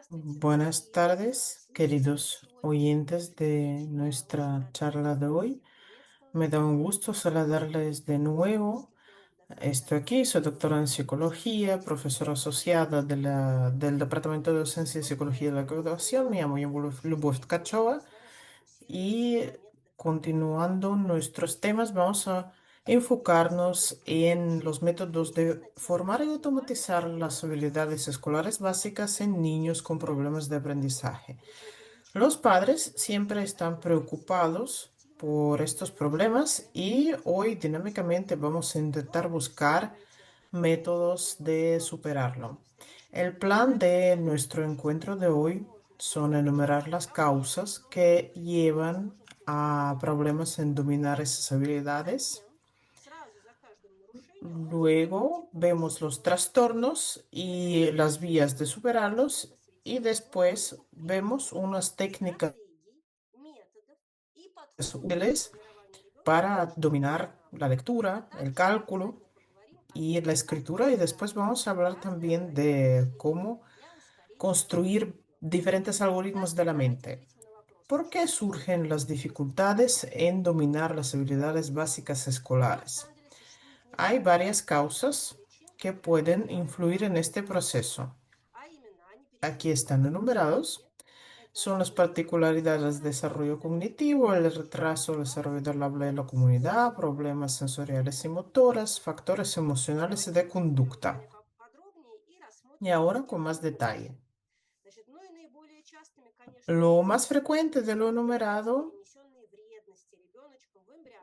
Buenas tardes, queridos oyentes de nuestra charla de hoy. Me da un gusto saludarles de nuevo. Estoy aquí, soy doctora en psicología, profesora asociada del Departamento de Docencia y Psicología de la Graduación. Me llamo Lubov Tkachova. Y continuando nuestros temas, vamos a enfocarnos en los métodos de formar y automatizar las habilidades escolares básicas en niños con problemas de aprendizaje. Los padres siempre están preocupados por estos problemas y hoy dinámicamente vamos a intentar buscar métodos de superarlo. El plan de nuestro encuentro de hoy son enumerar las causas que llevan a problemas en dominar esas habilidades. Luego vemos los trastornos y las vías de superarlos y después vemos unas técnicas útiles para dominar la lectura, el cálculo y la escritura y después vamos a hablar también de cómo construir diferentes algoritmos de la mente. ¿Por qué surgen las dificultades en dominar las habilidades básicas escolares? Hay varias causas que pueden influir en este proceso. Aquí están enumerados. Son las particularidades de desarrollo cognitivo, el retraso del desarrollo del habla de la comunidad, problemas sensoriales y motores, factores emocionales y de conducta. Y ahora con más detalle. Lo más frecuente de lo enumerado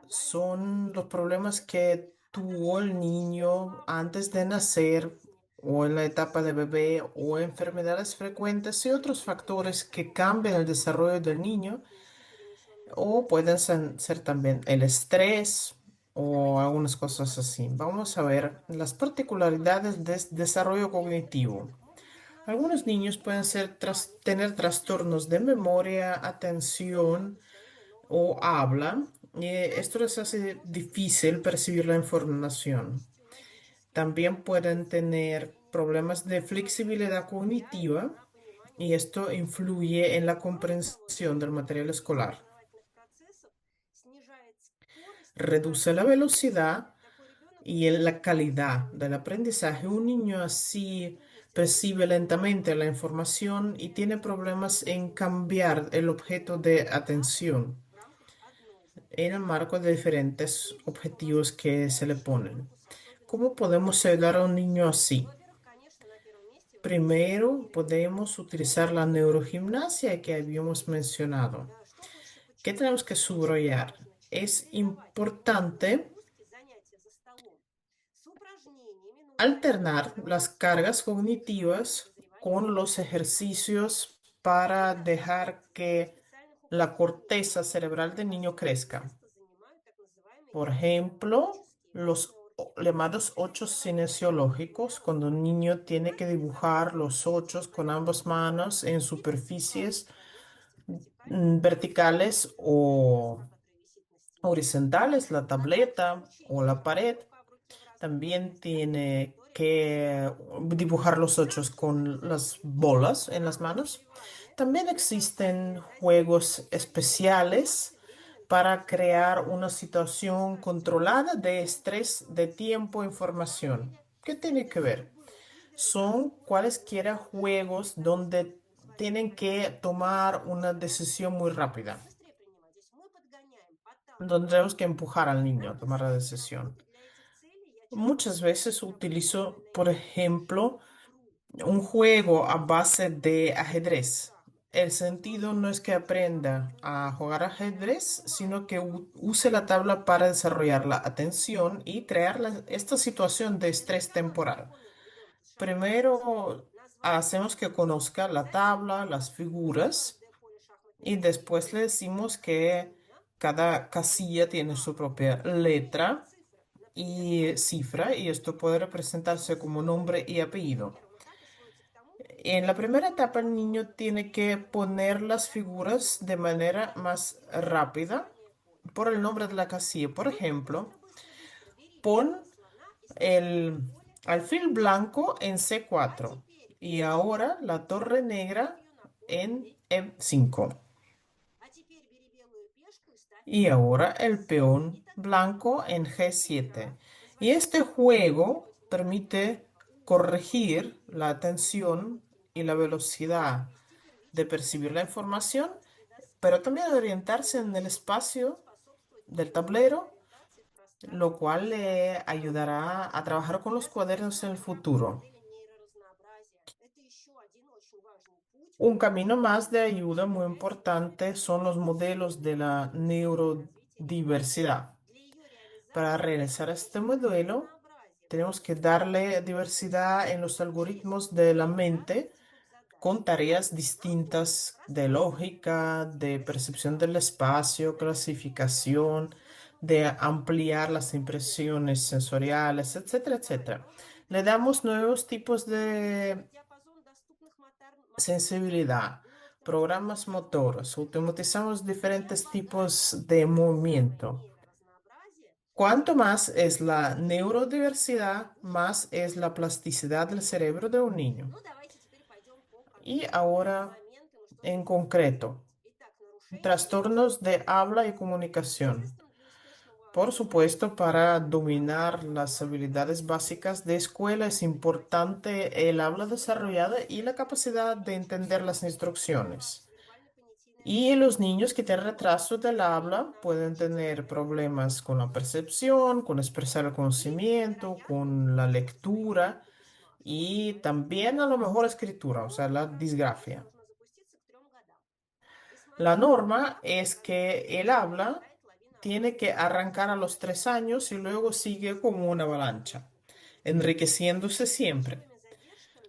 son los problemas que tuvo el niño antes de nacer o en la etapa de bebé o enfermedades frecuentes y otros factores que cambian el desarrollo del niño o pueden ser también el estrés o algunas cosas así. Vamos a ver las particularidades de desarrollo cognitivo. Algunos niños pueden tener trastornos de memoria, atención o habla. Y esto les hace difícil percibir la información. También pueden tener problemas de flexibilidad cognitiva y esto influye en la comprensión del material escolar. Reduce la velocidad y en la calidad del aprendizaje. Un niño así percibe lentamente la información y tiene problemas en cambiar el objeto de atención en el marco de diferentes objetivos que se le ponen. ¿Cómo podemos ayudar a un niño así? Primero, podemos utilizar la neurogimnasia que habíamos mencionado. ¿Qué tenemos que subrayar? Es importante alternar las cargas cognitivas con los ejercicios para dejar que la corteza cerebral del niño crezca. Por ejemplo, los llamados ochos cinesiológicos, cuando un niño tiene que dibujar los ochos con ambas manos en superficies verticales o horizontales, la tableta o la pared. También tiene que dibujar los ochos con las bolas en las manos. También existen juegos especiales para crear una situación controlada de estrés de tiempo e información. ¿Qué tiene que ver? Son cualesquiera juegos donde tienen que tomar una decisión muy rápida, donde tenemos que empujar al niño a tomar la decisión. Muchas veces utilizo, por ejemplo, un juego a base de ajedrez. El sentido no es que aprenda a jugar ajedrez, sino que use la tabla para desarrollar la atención y crear esta situación de estrés temporal. Primero hacemos que conozca la tabla, las figuras, y después le decimos que cada casilla tiene su propia letra y cifra, y esto puede representarse como nombre y apellido. En la primera etapa, el niño tiene que poner las figuras de manera más rápida por el nombre de la casilla. Por ejemplo, pon el alfil blanco en C4 Y ahora la torre negra en E5. Y ahora el peón blanco en G7. Y este juego permite corregir la atención y la velocidad de percibir la información, pero también de orientarse en el espacio del tablero, lo cual le ayudará a trabajar con los cuadernos en el futuro. Un camino más de ayuda muy importante son los modelos de la neurodiversidad. Para realizar este modelo, tenemos que darle diversidad en los algoritmos de la mente con tareas distintas de lógica, de percepción del espacio, clasificación, de ampliar las impresiones sensoriales, etcétera, etcétera. Le damos nuevos tipos de sensibilidad, programas motores, automatizamos diferentes tipos de movimiento. Cuanto más es la neurodiversidad, más es la plasticidad del cerebro de un niño. Y ahora, en concreto, trastornos de habla y comunicación. Por supuesto, para dominar las habilidades básicas de escuela es importante el habla desarrollada y la capacidad de entender las instrucciones. Y los niños que tienen retraso del habla pueden tener problemas con la percepción, con expresar el conocimiento, con la lectura y también a lo mejor escritura, o sea, la disgrafia. La norma es que el habla tiene que arrancar a los 3 años y luego sigue como una avalancha, enriqueciéndose siempre.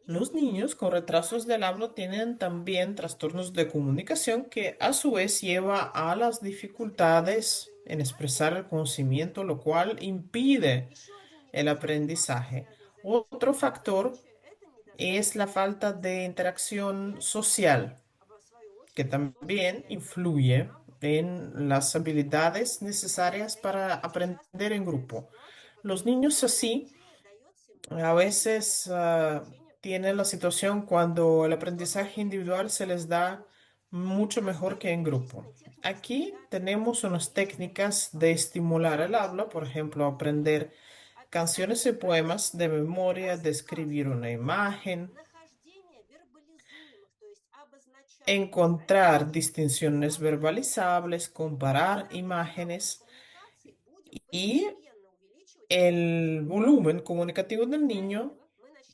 Los niños con retrasos del habla tienen también trastornos de comunicación que a su vez lleva a las dificultades en expresar el conocimiento, lo cual impide el aprendizaje. Otro factor es la falta de interacción social, que también influye en las habilidades necesarias para aprender en grupo. Los niños así a veces tienen la situación cuando el aprendizaje individual se les da mucho mejor que en grupo. Aquí tenemos unas técnicas de estimular el habla, por ejemplo, aprender canciones y poemas de memoria, describir una imagen, encontrar distinciones verbalizables, comparar imágenes y el volumen comunicativo del niño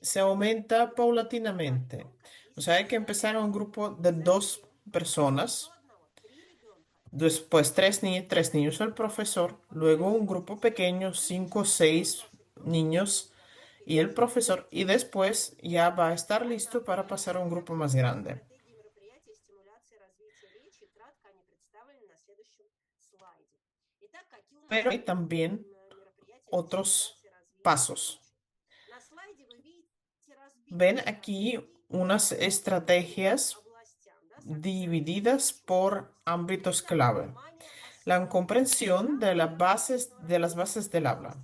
se aumenta paulatinamente. O sea, hay que empezar a un grupo de 2 personas, después tres niños el profesor, luego un grupo pequeño, 5 o 6 niños y el profesor, y después ya va a estar listo para pasar a un grupo más grande. Pero hay también otros pasos. Ven aquí unas estrategias divididas por ámbitos clave. La comprensión de las bases del habla.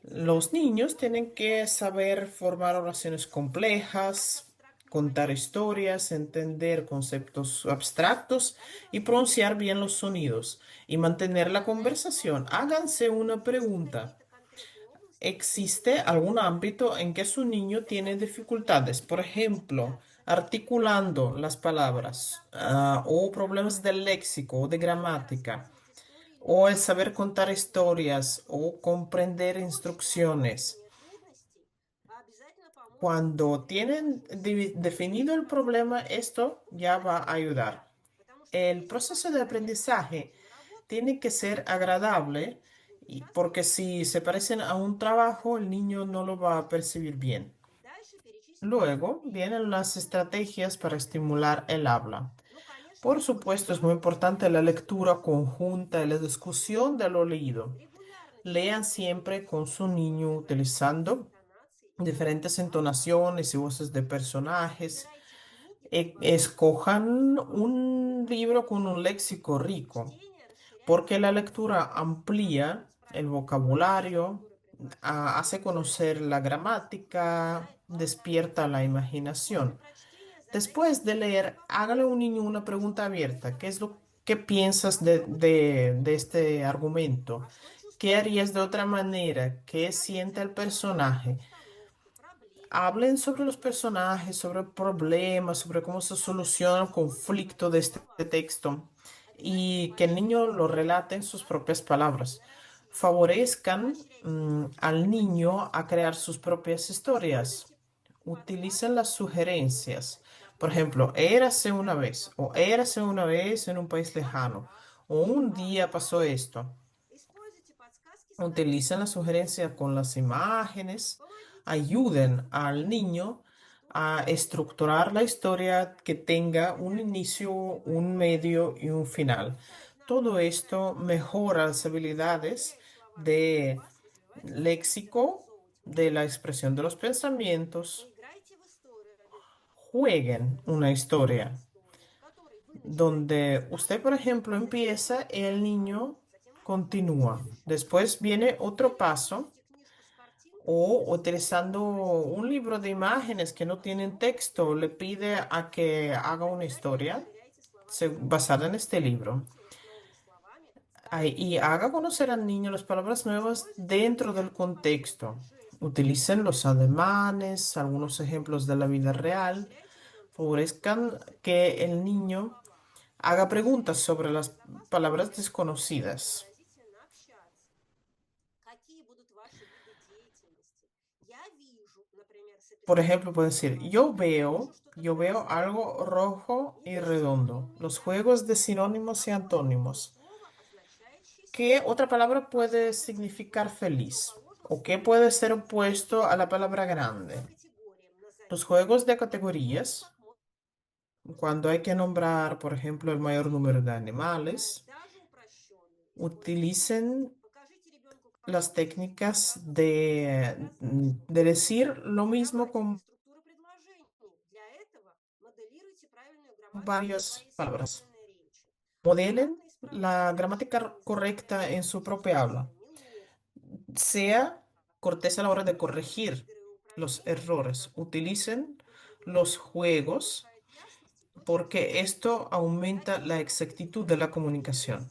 Los niños tienen que saber formar oraciones complejas, contar historias, entender conceptos abstractos y pronunciar bien los sonidos y mantener la conversación. Háganse una pregunta. ¿Existe algún ámbito en que su niño tiene dificultades? Por ejemplo, articulando las palabras, o problemas del léxico o de gramática, o el saber contar historias o comprender instrucciones. Cuando tienen definido el problema, esto ya va a ayudar. El proceso de aprendizaje tiene que ser agradable porque si se parecen a un trabajo, el niño no lo va a percibir bien. Luego vienen las estrategias para estimular el habla. Por supuesto, es muy importante la lectura conjunta y la discusión de lo leído. Lean siempre con su niño utilizando diferentes entonaciones y voces de personajes. Escojan un libro con un léxico rico, porque la lectura amplía el vocabulario hace conocer la gramática, despierta la imaginación. Después de leer, hágale a un niño una pregunta abierta. ¿Qué es lo que piensas de este argumento? ¿Qué harías de otra manera? ¿Qué siente el personaje? Hablen sobre los personajes, sobre problemas, sobre cómo se soluciona el conflicto de este texto y que el niño lo relate en sus propias palabras. Favorezcan, al niño a crear sus propias historias. Utilicen las sugerencias. Por ejemplo, érase una vez o érase una vez en un país lejano o un día pasó esto. Utilicen la sugerencia con las imágenes, ayuden al niño a estructurar la historia que tenga un inicio, un medio y un final. Todo esto mejora las habilidades de léxico, de la expresión de los pensamientos. Jueguen una historia donde usted, por ejemplo, empieza y el niño continúa. Después viene otro paso o utilizando un libro de imágenes que no tienen texto, le pide a que haga una historia basada en este libro. Y haga conocer al niño las palabras nuevas dentro del contexto. Utilicen los ademanes, algunos ejemplos de la vida real. Favorezcan que el niño haga preguntas sobre las palabras desconocidas. Por ejemplo, puedo decir, yo veo algo rojo y redondo. Los juegos de sinónimos y antónimos. ¿Qué otra palabra puede significar feliz? ¿O qué puede ser opuesto a la palabra grande? Los juegos de categorías, cuando hay que nombrar, por ejemplo, el mayor número de animales, utilicen las técnicas de decir lo mismo con varias palabras. Modelen la gramática correcta en su propia habla. Sea cortés a la hora de corregir los errores. Utilicen los juegos porque esto aumenta la exactitud de la comunicación.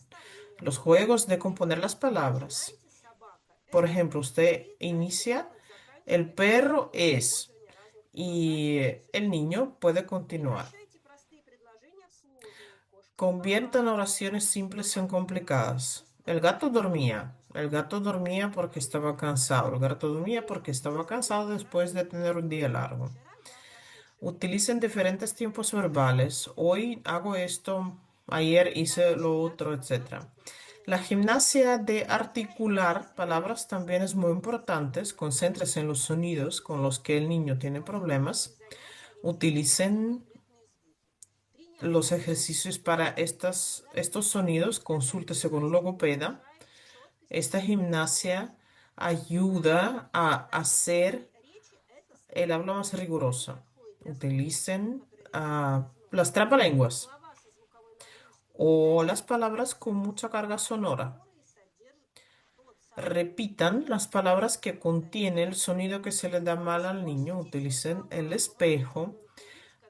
Los juegos de componer las palabras. Por ejemplo, usted inicia, el perro es, y el niño puede continuar. Conviertan oraciones simples en complicadas. El gato dormía. El gato dormía porque estaba cansado. El gato dormía porque estaba cansado después de tener un día largo. Utilicen diferentes tiempos verbales. Hoy hago esto, ayer hice lo otro, etc. La gimnasia de articular palabras también es muy importante. Concéntrese en los sonidos con los que el niño tiene problemas. Utilicen los ejercicios para estos sonidos, consúltese con un logopeda. Esta gimnasia ayuda a hacer el habla más rigurosa. Utilicen las trabalenguas o las palabras con mucha carga sonora. Repitan las palabras que contienen el sonido que se le da mal al niño. Utilicen el espejo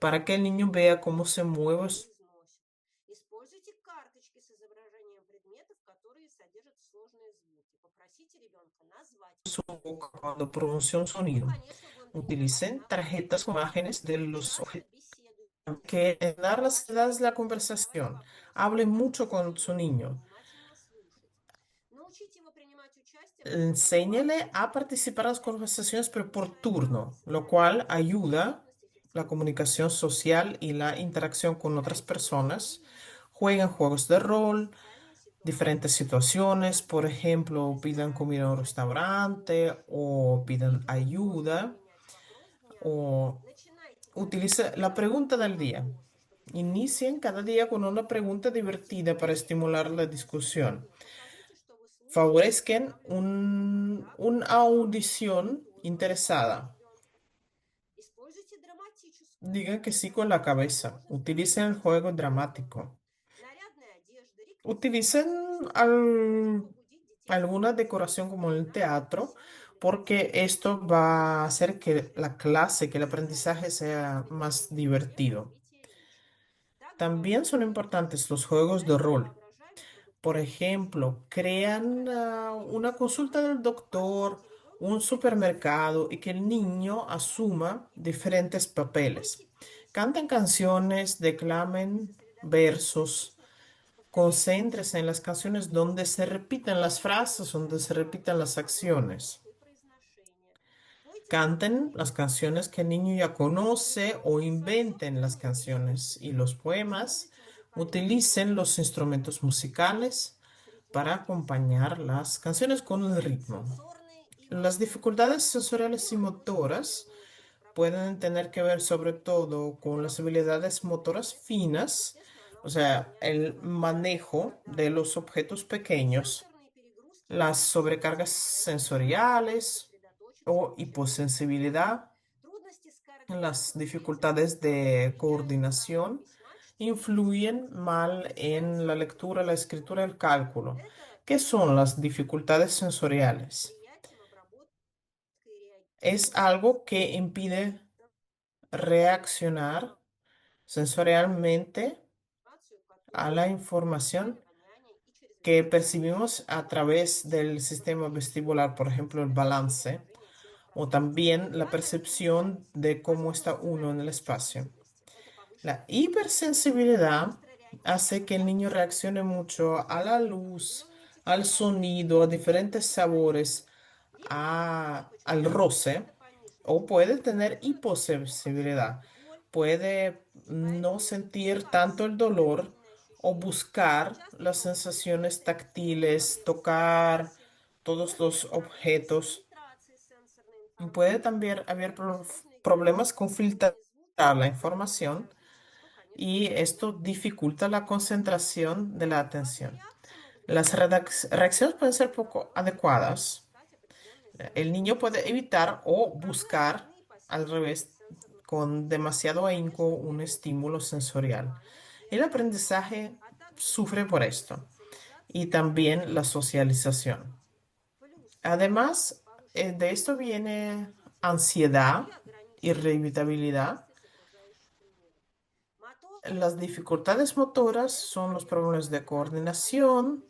para que el niño vea cómo se mueve su boca cuando pronuncia un sonido. Utilicen tarjetas con imágenes de los objetos que en dar las edades de la conversación. Hable mucho con su niño. Enséñele a participar en las conversaciones, pero por turno, lo cual ayuda la comunicación social y la interacción con otras personas. Juegan juegos de rol, diferentes situaciones, por ejemplo, pidan comida en un restaurante o pidan ayuda o utilice la pregunta del día. Inicien cada día con una pregunta divertida para estimular la discusión. Favorezcan una audición interesada. Digan que sí con la cabeza. Utilicen el juego dramático. Utilicen alguna decoración como en el teatro porque esto va a hacer que la clase, que el aprendizaje sea más divertido. También son importantes los juegos de rol. Por ejemplo, crean una consulta del doctor, un supermercado y que el niño asuma diferentes papeles. Canten canciones, declamen versos, concéntrese en las canciones donde se repiten las frases, donde se repitan las acciones. Canten las canciones que el niño ya conoce o inventen las canciones y los poemas. Utilicen los instrumentos musicales para acompañar las canciones con el ritmo. Las dificultades sensoriales y motoras pueden tener que ver sobre todo con las habilidades motoras finas, o sea, el manejo de los objetos pequeños, las sobrecargas sensoriales o hiposensibilidad, las dificultades de coordinación influyen mal en la lectura, la escritura y el cálculo. ¿Qué son las dificultades sensoriales? Es algo que impide reaccionar sensorialmente a la información que percibimos a través del sistema vestibular, por ejemplo, el balance, o también la percepción de cómo está uno en el espacio. La hipersensibilidad hace que el niño reaccione mucho a la luz, al sonido, a diferentes sabores, al roce, o puede tener hiposensibilidad. Puede no sentir tanto el dolor o buscar las sensaciones táctiles, tocar todos los objetos. Puede también haber problemas con filtrar la información y esto dificulta la concentración de la atención. Las reacciones pueden ser poco adecuadas. El niño puede evitar o buscar al revés con demasiado ahínco un estímulo sensorial. El aprendizaje sufre por esto y también la socialización. Además, de esto viene ansiedad, irritabilidad. Las dificultades motoras son los problemas de coordinación,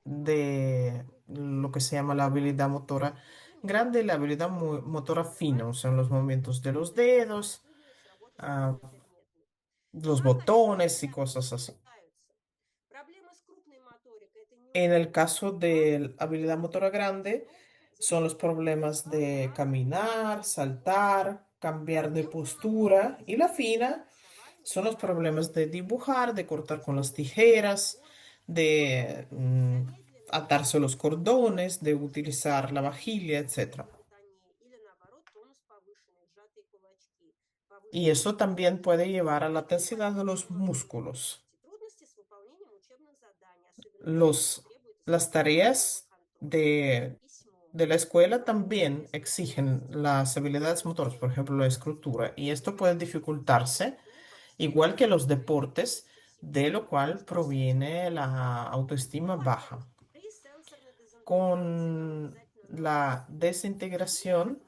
de lo que se llama la habilidad motora grande y la habilidad motora fina, o sea, los movimientos de los dedos, ah, los botones y cosas así. En el caso de la habilidad motora grande, son los problemas de caminar, saltar, cambiar de postura y la fina son los problemas de dibujar, de cortar con las tijeras, de atarse los cordones, de utilizar la vajilla, etcétera. Y eso también puede llevar a la tensidad de los músculos. Los, las tareas de la escuela también exigen las habilidades motoras, por ejemplo, la escritura, y esto puede dificultarse, igual que los deportes, de lo cual proviene la autoestima baja. Con la desintegración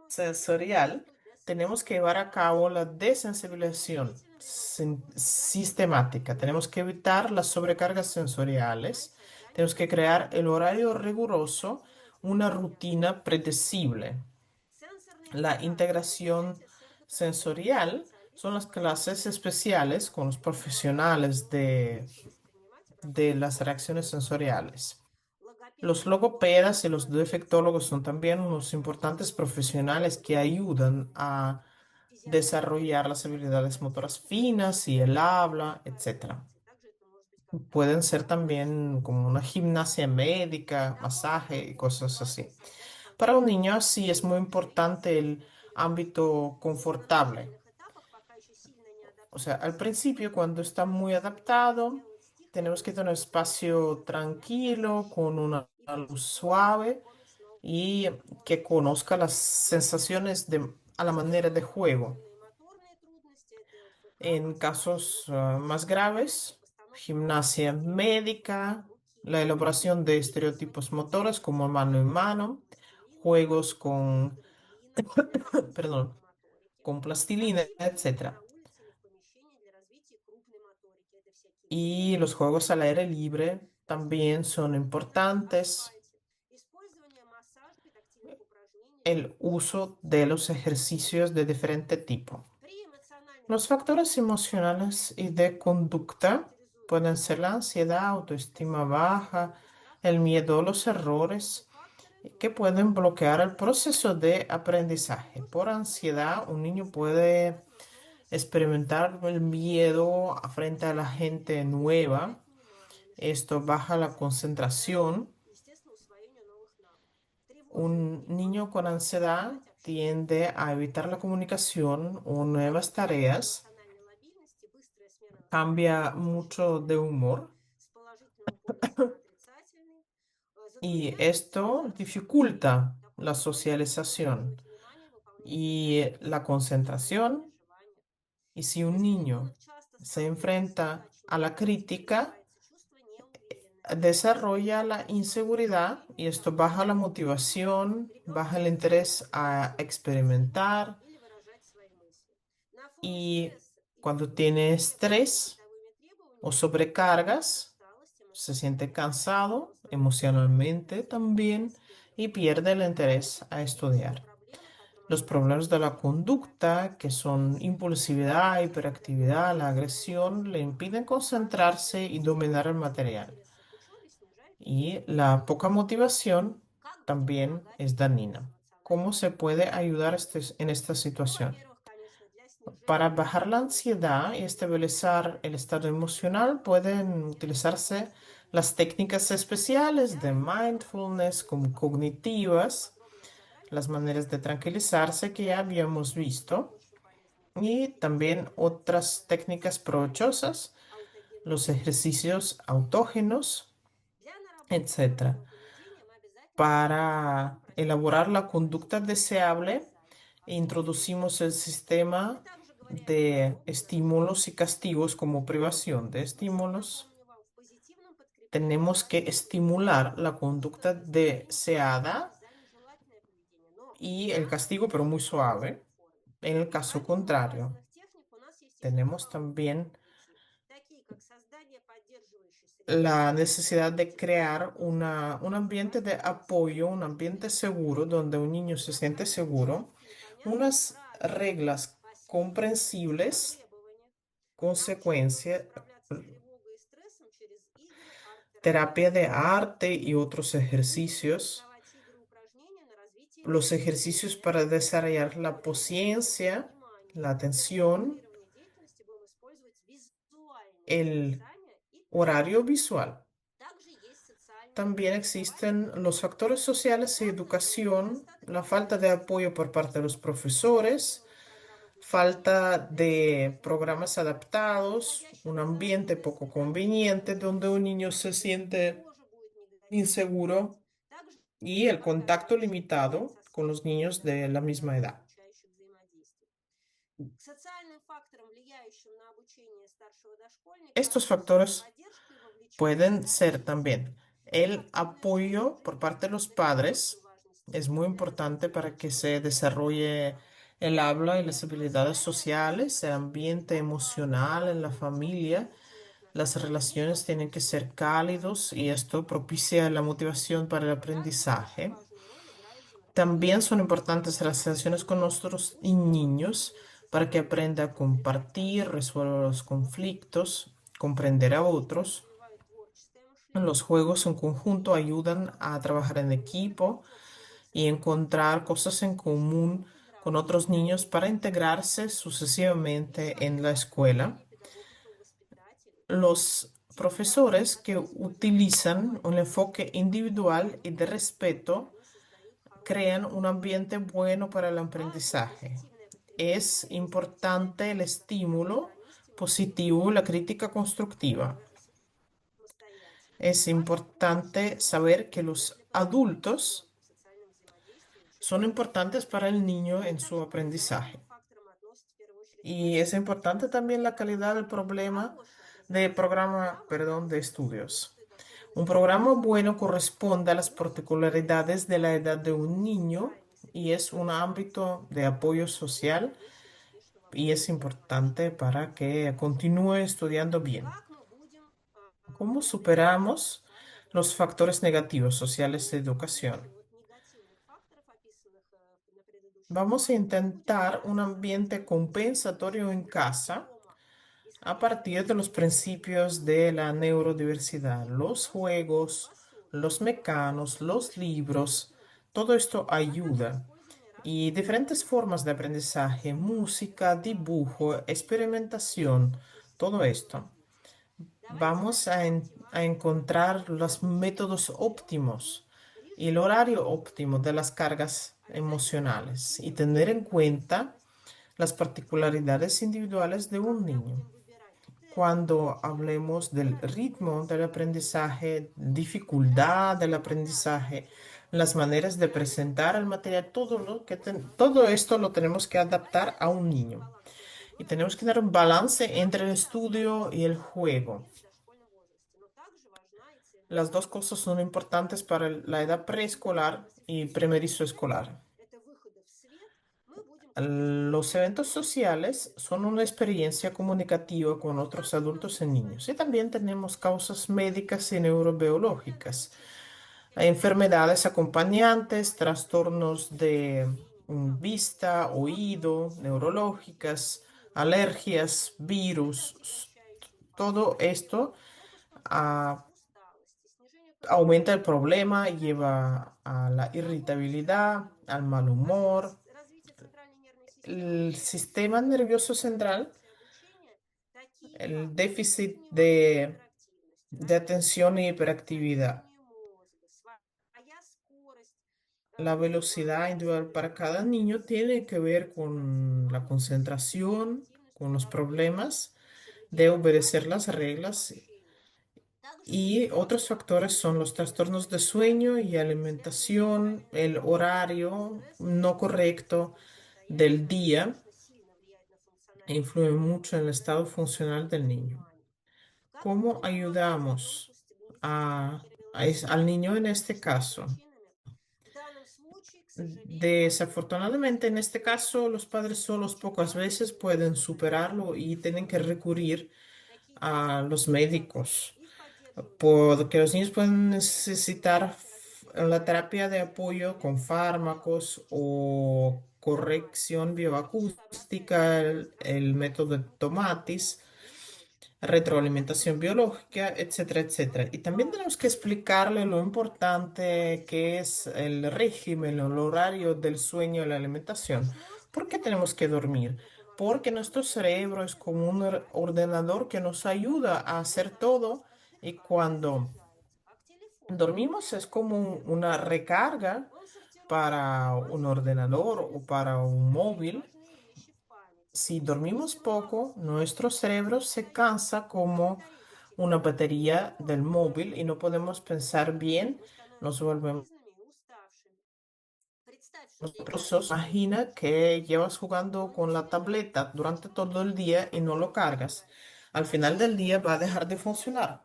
sensorial, tenemos que llevar a cabo la desensibilización sistemática. Tenemos que evitar las sobrecargas sensoriales. Tenemos que crear el horario riguroso, una rutina predecible. La integración sensorial son las clases especiales con los profesionales de las reacciones sensoriales. Los logopedas y los defectólogos son también unos importantes profesionales que ayudan a desarrollar las habilidades motoras finas y el habla, etcétera. Pueden ser también como una gimnasia médica, masaje y cosas así. Para un niño sí es muy importante el ámbito confortable. O sea, al principio, cuando está muy adaptado, tenemos que tener un espacio tranquilo, con una luz suave y que conozca las sensaciones a la manera de juego. En casos más graves, gimnasia médica, la elaboración de estereotipos motores como mano en mano, juegos con, perdón, con plastilina, etcétera. Y los juegos al aire libre también son importantes. El uso de los ejercicios de diferente tipo. Los factores emocionales y de conducta pueden ser la ansiedad, autoestima baja, el miedo a los errores, que pueden bloquear el proceso de aprendizaje. Por ansiedad, un niño puede experimentar el miedo frente a la gente nueva. Esto baja la concentración. Un niño con ansiedad tiende a evitar la comunicación o nuevas tareas, cambia mucho de humor y esto dificulta la socialización y la concentración. Y si un niño se enfrenta a la crítica, desarrolla la inseguridad y esto baja la motivación, baja el interés a experimentar y cuando tiene estrés o sobrecargas, se siente cansado emocionalmente también y pierde el interés a estudiar. Los problemas de la conducta, que son impulsividad, hiperactividad, la agresión, le impiden concentrarse y dominar el material. Y la poca motivación también es dañina. ¿Cómo se puede ayudar en esta situación? Para bajar la ansiedad y estabilizar el estado emocional pueden utilizarse las técnicas especiales de mindfulness como cognitivas, las maneras de tranquilizarse que ya habíamos visto y también otras técnicas provechosas, los ejercicios autógenos, etcétera. Para elaborar la conducta deseable, introducimos el sistema de estímulos y castigos como privación de estímulos. Tenemos que estimular la conducta deseada y el castigo, pero muy suave. En el caso contrario, tenemos también la necesidad de crear un ambiente de apoyo, un ambiente seguro, donde un niño se siente seguro, unas reglas comprensibles, consecuencia, terapia de arte y otros ejercicios, los ejercicios para desarrollar la paciencia, la atención, el horario visual. También existen los factores sociales y educación, la falta de apoyo por parte de los profesores, falta de programas adaptados, un ambiente poco conveniente donde un niño se siente inseguro y el contacto limitado con los niños de la misma edad. Estos factores pueden ser también el apoyo por parte de los padres. Es muy importante para que se desarrolle el habla y las habilidades sociales, el ambiente emocional en la familia. Las relaciones tienen que ser cálidos y esto propicia la motivación para el aprendizaje. También son importantes las relaciones con nuestros niños para que aprenda a compartir, resolver los conflictos, comprender a otros. Los juegos en conjunto ayudan a trabajar en equipo y encontrar cosas en común con otros niños para integrarse sucesivamente en la escuela. Los profesores que utilizan un enfoque individual y de respeto crean un ambiente bueno para el aprendizaje. Es importante el estímulo positivo y la crítica constructiva. Es importante saber que los adultos son importantes para el niño en su aprendizaje. Y es importante también la calidad del programa, perdón, de estudios. Un programa bueno corresponde a las particularidades de la edad de un niño y es un ámbito de apoyo social y es importante para que continúe estudiando bien. ¿Cómo superamos los factores negativos sociales de educación? Vamos a intentar un ambiente compensatorio en casa a partir de los principios de la neurodiversidad, los juegos, los mecanos, los libros, todo esto ayuda. Y diferentes formas de aprendizaje, música, dibujo, experimentación, todo esto. Vamos a encontrar los métodos óptimos y el horario óptimo de las cargas emocionales y tener en cuenta las particularidades individuales de un niño. Cuando hablemos del ritmo del aprendizaje, dificultad del aprendizaje, las maneras de presentar el material, todo esto lo tenemos que adaptar a un niño. Y tenemos que dar un balance entre el estudio y el juego. Las dos cosas son importantes para la edad preescolar y primerizo escolar. Los eventos sociales son una experiencia comunicativa con otros adultos y niños. Y también tenemos causas médicas y neurobiológicas. Hay enfermedades acompañantes, trastornos de vista, oído, neurológicas, alergias, virus. Todo esto ah, aumenta el problema, lleva a la irritabilidad, al mal humor. El sistema nervioso central, el déficit de atención y hiperactividad, la velocidad individual para cada niño tiene que ver con la concentración, con los problemas de obedecer las reglas y otros factores son los trastornos de sueño y alimentación, el horario no correcto del día influye mucho en el estado funcional del niño. ¿Cómo ayudamos al niño en este caso? Desafortunadamente, en este caso, los padres solos pocas veces pueden superarlo y tienen que recurrir a los médicos, porque los niños pueden necesitar la terapia de apoyo con fármacos o corrección bioacústica, el método de Tomatis, retroalimentación biológica, etcétera, etcétera. Y también tenemos que explicarle lo importante que es el régimen, el horario del sueño y la alimentación. ¿Por qué tenemos que dormir? Porque nuestro cerebro es como un ordenador que nos ayuda a hacer todo y cuando dormimos es como una recarga para un ordenador o para un móvil. Si dormimos poco, nuestro cerebro se cansa como una batería del móvil y no podemos pensar bien, nos volvemos nosotros. Imagina que llevas jugando con la tableta durante todo el día y no lo cargas. Al final del día va a dejar de funcionar.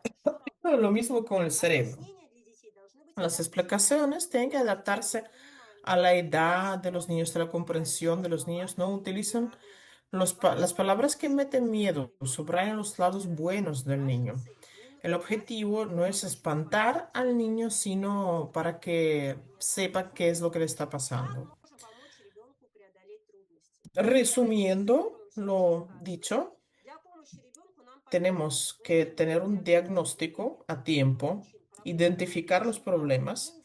Lo mismo con el cerebro. Las explicaciones tienen que adaptarse a la edad de los niños, a la comprensión de los niños. No utilizan las palabras que meten miedo, subrayan los lados buenos del niño. El objetivo no es espantar al niño, sino para que sepa qué es lo que le está pasando. Resumiendo lo dicho, tenemos que tener un diagnóstico a tiempo, identificar los problemas,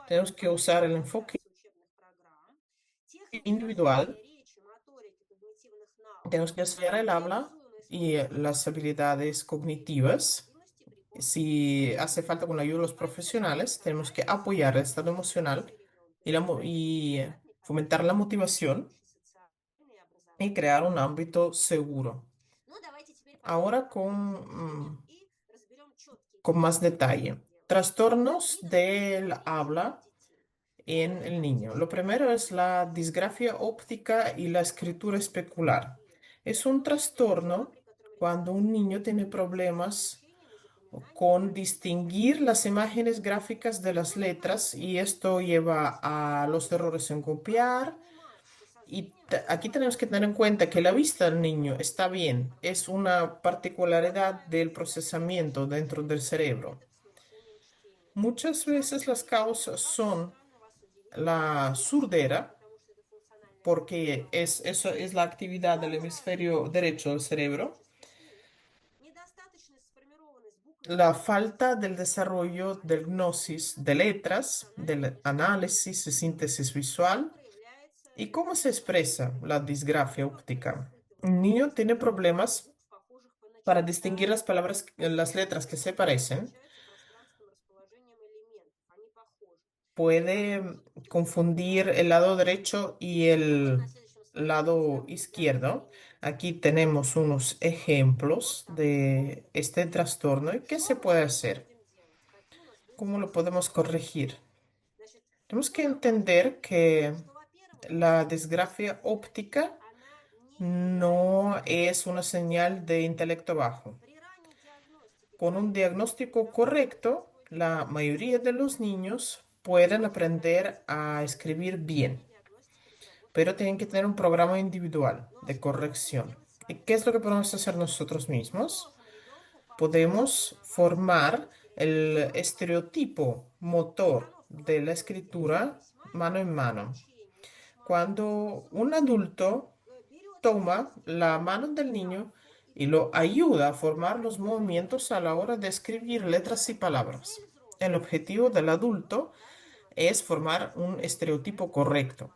tenemos que usar el enfoque individual, tenemos que enseñar el habla y las habilidades cognitivas. Si hace falta con la ayuda de los profesionales, tenemos que apoyar el estado emocional y fomentar la motivación y crear un ámbito seguro. Ahora con más detalle. Trastornos del habla en el niño. Lo primero es la disgrafia óptica y la escritura especular. Es un trastorno cuando un niño tiene problemas con distinguir las imágenes gráficas de las letras y esto lleva a los errores en copiar. Y aquí tenemos que tener en cuenta que la vista del niño está bien, es una particularidad del procesamiento dentro del cerebro. Muchas veces las causas son la surdera, porque eso es la actividad del hemisferio derecho del cerebro, la falta del desarrollo del gnosis de letras, del análisis y síntesis visual. ¿Y cómo se expresa la disgrafia óptica? Un niño tiene problemas para distinguir las palabras, las letras que se parecen. Puede confundir el lado derecho y el lado izquierdo. Aquí tenemos unos ejemplos de este trastorno y qué se puede hacer. ¿Cómo lo podemos corregir? Tenemos que entender que la disgrafia óptica no es una señal de intelecto bajo. Con un diagnóstico correcto, la mayoría de los niños pueden aprender a escribir bien, pero tienen que tener un programa individual de corrección. ¿Y qué es lo que podemos hacer nosotros mismos? Podemos formar el estereotipo motor de la escritura mano en mano. Cuando un adulto toma la mano del niño y lo ayuda a formar los movimientos a la hora de escribir letras y palabras. El objetivo del adulto es formar un estereotipo correcto,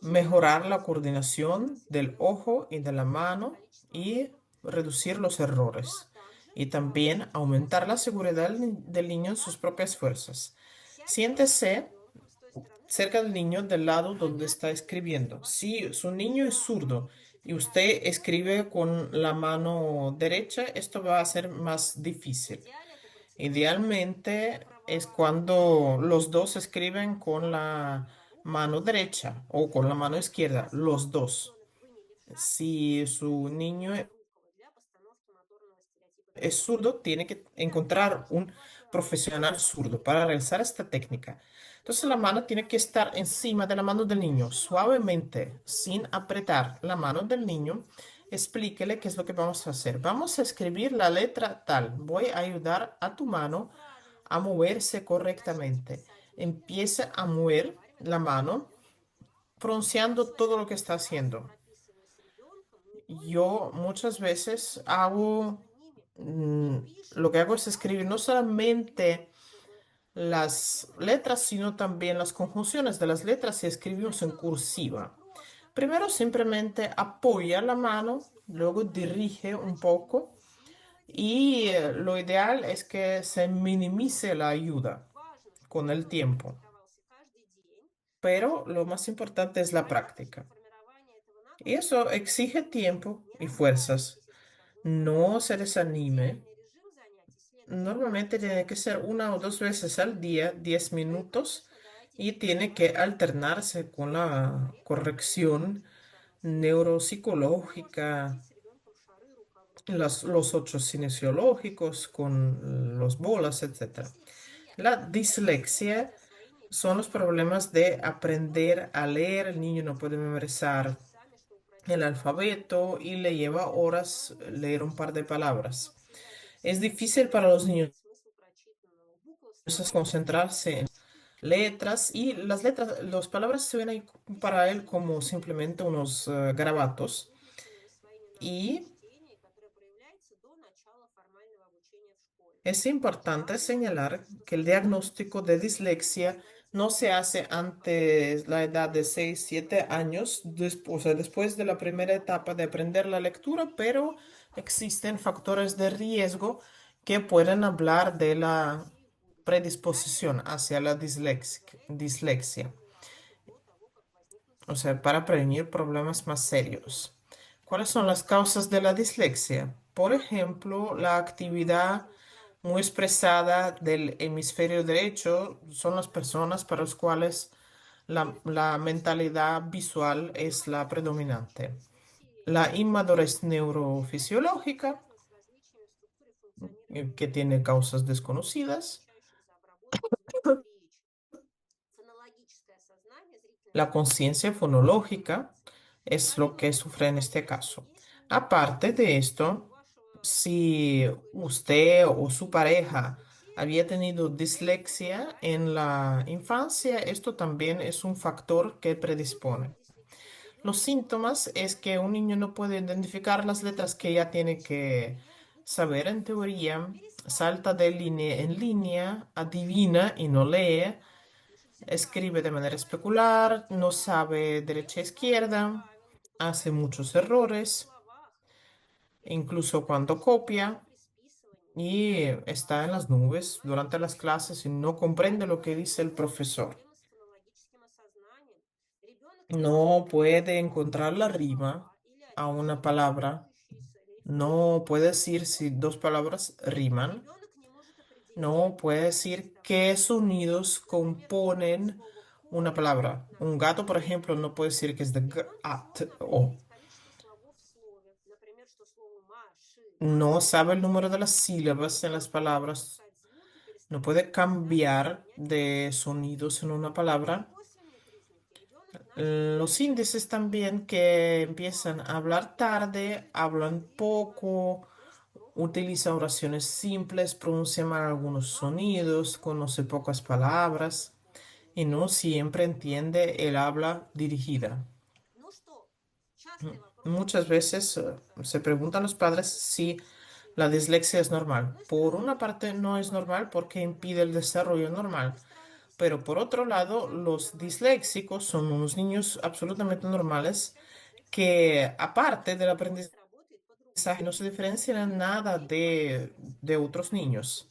mejorar la coordinación del ojo y de la mano y reducir los errores. Y también aumentar la seguridad del niño en sus propias fuerzas. Siéntese cerca del niño del lado donde está escribiendo. Si su niño es zurdo y usted escribe con la mano derecha, esto va a ser más difícil. Idealmente es cuando los dos escriben con la mano derecha o con la mano izquierda, los dos. Si su niño es zurdo, tiene que encontrar un profesional zurdo para realizar esta técnica. Entonces la mano tiene que estar encima de la mano del niño, suavemente, sin apretar la mano del niño. Explíquele qué es lo que vamos a hacer. Vamos a escribir la letra tal. Voy a ayudar a tu mano a moverse correctamente. Empieza a mover la mano, pronunciando todo lo que está haciendo. Yo muchas veces hago, mm, lo que hago es escribir no solamente las letras, sino también las conjunciones de las letras y escribimos en cursiva. Primero simplemente apoya la mano, luego dirige un poco y lo ideal es que se minimice la ayuda con el tiempo, pero lo más importante es la práctica. Y eso exige tiempo y fuerzas. No se desanime. Normalmente tiene que ser una o dos veces al día, 10 minutos, y tiene que alternarse con la corrección neuropsicológica, los ocho cinesiológicos, con los bolas, etcétera. La dislexia son los problemas de aprender a leer. El niño no puede memorizar el alfabeto y le lleva horas leer un par de palabras. Es difícil para los niños concentrarse en letras y las letras, las palabras se ven ahí para él como simplemente unos garabatos. Y es importante señalar que el diagnóstico de dislexia no se hace antes la edad de 6 7 años, o sea, después de la primera etapa de aprender la lectura, pero existen factores de riesgo que pueden hablar de la predisposición hacia la dislexia, o sea, para prevenir problemas más serios. ¿Cuáles son las causas de la dislexia? Por ejemplo, la actividad muy expresada del hemisferio derecho son las personas para las cuales la mentalidad visual es la predominante. La inmadurez neurofisiológica, que tiene causas desconocidas. La conciencia fonológica es lo que sufre en este caso. Aparte de esto, si usted o su pareja había tenido dislexia en la infancia, esto también es un factor que predispone. Los síntomas es que un niño no puede identificar las letras que ya tiene que saber en teoría, salta de línea en línea, adivina y no lee, escribe de manera especular, no sabe derecha e izquierda, hace muchos errores, incluso cuando copia, y está en las nubes durante las clases y no comprende lo que dice el profesor. No puede encontrar la rima a una palabra. No puede decir si dos palabras riman. No puede decir qué sonidos componen una palabra. Un gato, por ejemplo, no puede decir que es de g, a, t, o. No sabe el número de las sílabas en las palabras. No puede cambiar de sonidos en una palabra. Los índices también que empiezan a hablar tarde, hablan poco, utiliza oraciones simples, pronuncia mal algunos sonidos, conoce pocas palabras y no siempre entiende el habla dirigida. Muchas veces se preguntan los padres si la dislexia es normal. Por una parte no es normal porque impide el desarrollo normal, pero por otro lado los disléxicos son unos niños absolutamente normales que aparte del aprendizaje no se diferencian en nada de otros niños.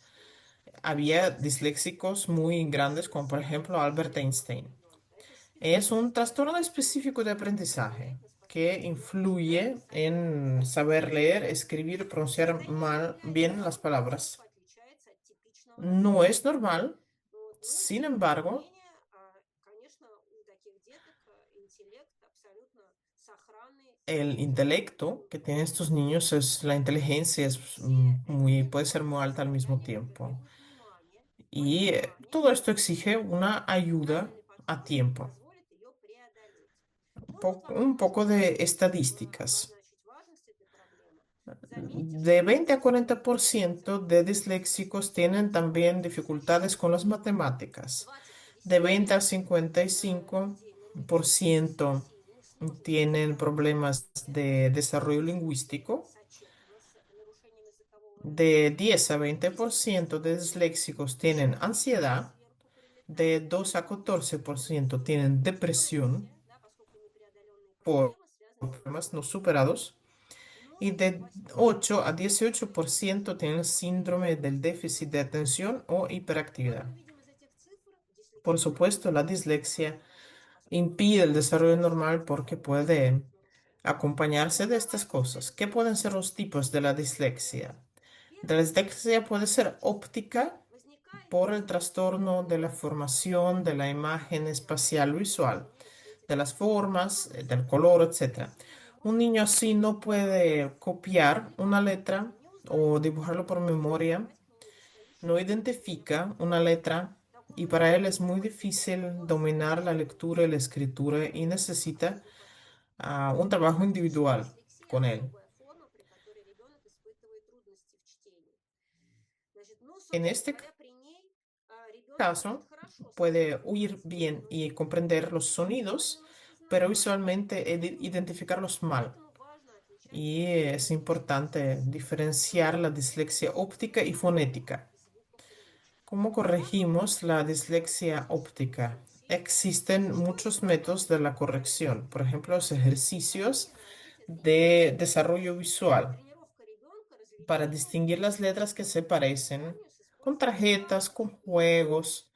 Había disléxicos muy grandes como por ejemplo Albert Einstein. Es un trastorno específico de aprendizaje que influye en saber leer, escribir, pronunciar mal, bien las palabras. No es normal, sin embargo, el intelecto que tienen estos niños es la inteligencia es muy, puede ser muy alta al mismo tiempo. Y todo esto exige una ayuda a tiempo. Un poco de estadísticas. De 20 a 40% de disléxicos tienen también dificultades con las matemáticas. De 20 a 55% tienen problemas de desarrollo lingüístico. De 10 a 20% de disléxicos tienen ansiedad. De 2 a 14% tienen depresión por problemas no superados. Y de 8 a 18% tienen síndrome del déficit de atención o hiperactividad. Por supuesto, la dislexia impide el desarrollo normal porque puede acompañarse de estas cosas. ¿Qué pueden ser los tipos de la dislexia? La dislexia puede ser óptica por el trastorno de la formación de la imagen espacial visual, de las formas, del color, etcétera. Un niño así no puede copiar una letra o dibujarlo por memoria, no identifica una letra y para él es muy difícil dominar la lectura y la escritura y necesita un trabajo individual con él. En este caso, puede oír bien y comprender los sonidos, pero visualmente identificarlos mal. Y es importante diferenciar la dislexia óptica y fonética. ¿Cómo corregimos la dislexia óptica? Existen muchos métodos de la corrección, por ejemplo, los ejercicios de desarrollo visual para distinguir las letras que se parecen, con tarjetas, con juegos,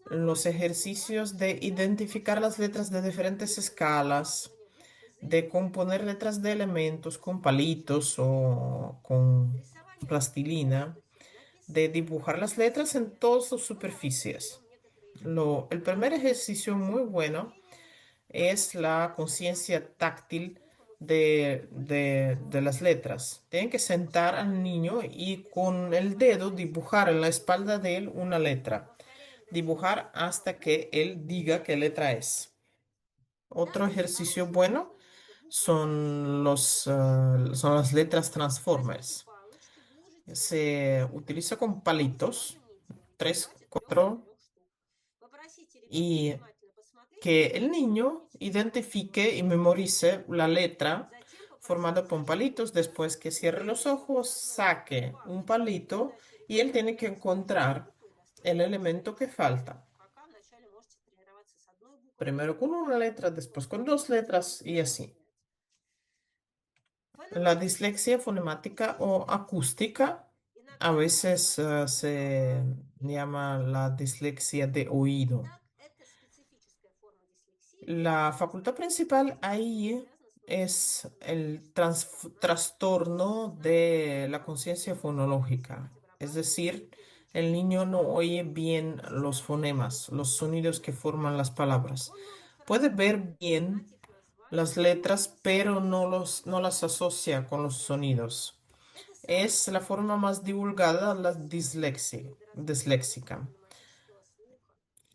los ejercicios de identificar las letras de diferentes escalas, de componer letras de elementos con palitos o con plastilina, de dibujar las letras en todas sus superficies. El primer ejercicio muy bueno es la conciencia táctil de las letras. Tienen que sentar al niño y con el dedo dibujar en la espalda de él una letra. Dibujar hasta que él diga qué letra es. Otro ejercicio bueno son las letras Transformers. Se utiliza con palitos, tres, cuatro, y que el niño identifique y memorice la letra formada por palitos. Después que cierre los ojos, saque un palito y él tiene que encontrar el elemento que falta. Primero con una letra, después con dos letras y así. La dislexia fonemática o acústica a veces se llama la dislexia de oído. La facultad principal ahí es el trastorno de la conciencia fonológica. Es decir, el niño no oye bien los fonemas, los sonidos que forman las palabras. Puede ver bien las letras, pero no las asocia con los sonidos. Es la forma más divulgada de la disléxica.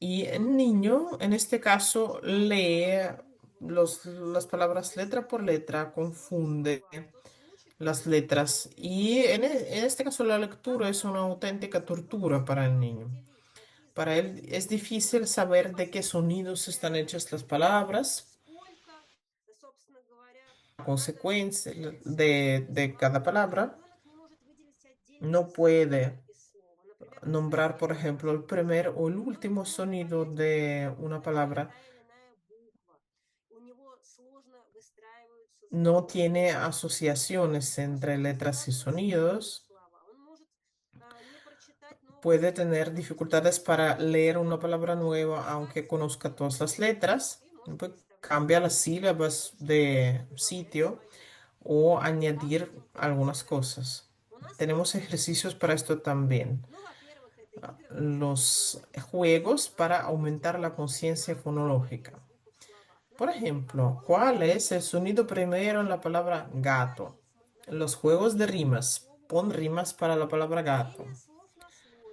Y el niño, en este caso, lee las palabras letra por letra, confunde las letras y en este caso la lectura es una auténtica tortura para el niño. Para él es difícil saber de qué sonidos están hechas las palabras, consecuencia de cada palabra. No puede nombrar, por ejemplo, el primer o el último sonido de una palabra. No tiene asociaciones entre letras y sonidos. Puede tener dificultades para leer una palabra nueva aunque conozca todas las letras. Pues cambia las sílabas de sitio o añadir algunas cosas. Tenemos ejercicios para esto también. Los juegos para aumentar la conciencia fonológica. Por ejemplo, ¿cuál es el sonido primero en la palabra gato? Los juegos de rimas. Pon rimas para la palabra gato.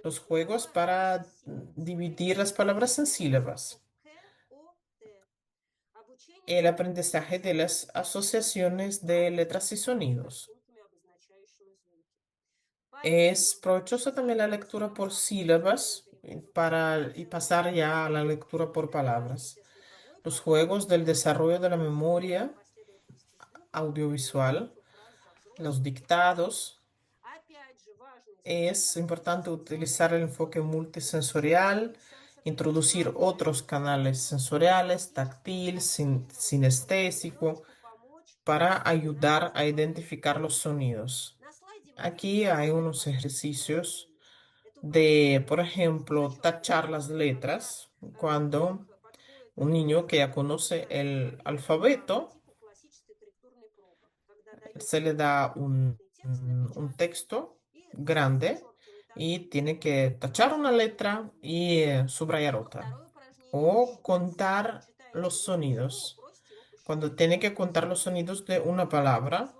Los juegos para dividir las palabras en sílabas. El aprendizaje de las asociaciones de letras y sonidos. Es provechosa también la lectura por sílabas para y pasar ya a la lectura por palabras. Los juegos del desarrollo de la memoria audiovisual, los dictados. Es importante utilizar el enfoque multisensorial, introducir otros canales sensoriales, táctil, sinestésico, para ayudar a identificar los sonidos. Aquí hay unos ejercicios de, por ejemplo, tachar las letras cuando un niño que ya conoce el alfabeto se le da un texto grande y tiene que tachar una letra y subrayar otra. O contar los sonidos. Cuando tiene que contar los sonidos de una palabra,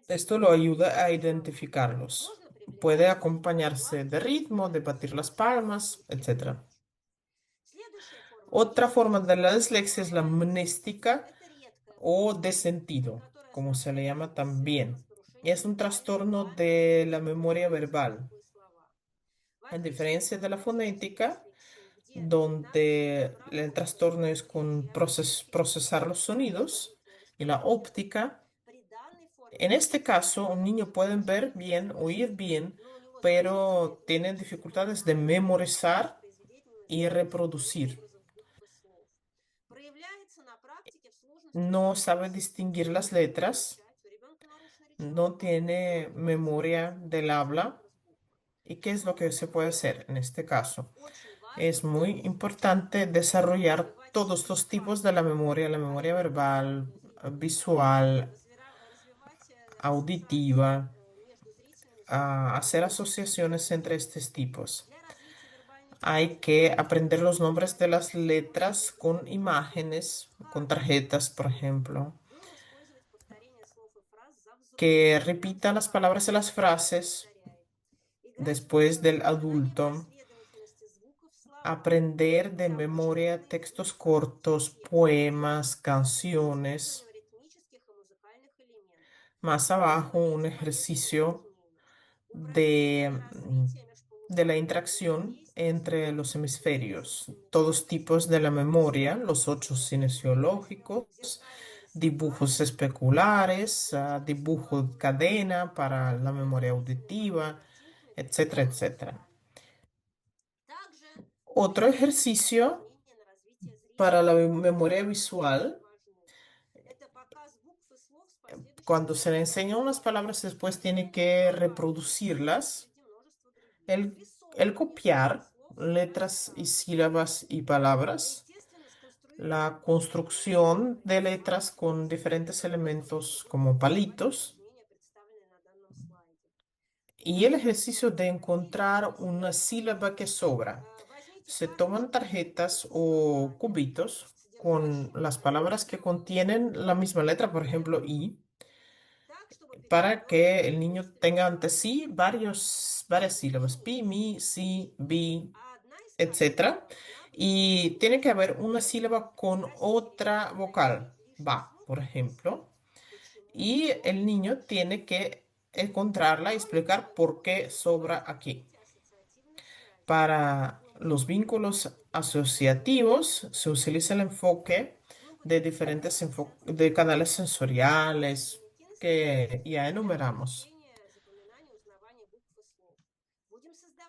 esto lo ayuda a identificarlos. Puede acompañarse de ritmo, de batir las palmas, etcétera. Otra forma de la dislexia es la mnéstica o de sentido, como se le llama también. Es un trastorno de la memoria verbal. A diferencia de la fonética, donde el trastorno es con procesar los sonidos y la óptica, en este caso un niño puede ver bien, oír bien, pero tiene dificultades de memorizar y reproducir. No sabe distinguir las letras, no tiene memoria del habla. ¿Y qué es lo que se puede hacer en este caso? Es muy importante desarrollar todos los tipos de la memoria verbal, visual, auditiva, hacer asociaciones entre estos tipos. Hay que aprender los nombres de las letras con imágenes, con tarjetas, por ejemplo, que repita las palabras de las frases después del adulto, aprender de memoria textos cortos, poemas, canciones. Más abajo, un ejercicio de la interacción entre los hemisferios, todos tipos de la memoria, los ocho cinesiológicos, dibujos especulares, dibujo cadena para la memoria auditiva, etcétera, etcétera. Otro ejercicio para la memoria visual, cuando se le enseñan unas palabras, después tiene que reproducirlas. El, el copiar letras y sílabas y palabras, la construcción de letras con diferentes elementos como palitos y el ejercicio de encontrar una sílaba que sobra. Se toman tarjetas o cubitos con las palabras que contienen la misma letra, por ejemplo, I, para que el niño tenga ante sí varias sílabas, pi, mi, si, bi, etcétera. Y tiene que haber una sílaba con otra vocal, va, por ejemplo. Y el niño tiene que encontrarla y explicar por qué sobra aquí. Para los vínculos asociativos se utiliza el enfoque de diferentes de canales sensoriales que ya enumeramos.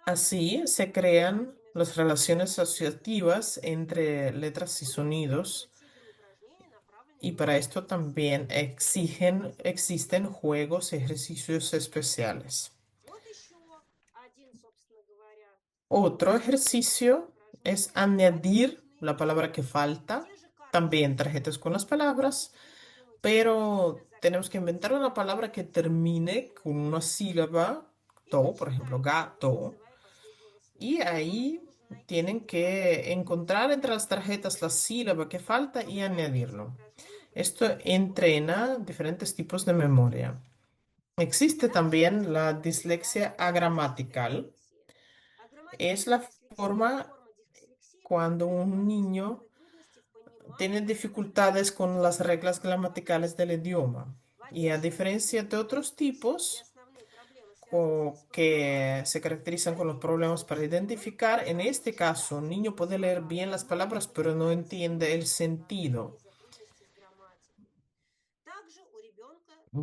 Así se crean las relaciones asociativas entre letras y sonidos y para esto también existen juegos y ejercicios especiales. Otro ejercicio es añadir la palabra que falta, también tarjetas con las palabras, pero tenemos que inventar una palabra que termine con una sílaba, to, por ejemplo, gato. Y ahí tienen que encontrar entre las tarjetas la sílaba que falta y añadirlo. Esto entrena diferentes tipos de memoria. Existe también la dislexia agramatical. Es la forma cuando un niño tiene dificultades con las reglas gramaticales del idioma. Y a diferencia de otros tipos, que se caracterizan con los problemas para identificar. En este caso, un niño puede leer bien las palabras, pero no entiende el sentido.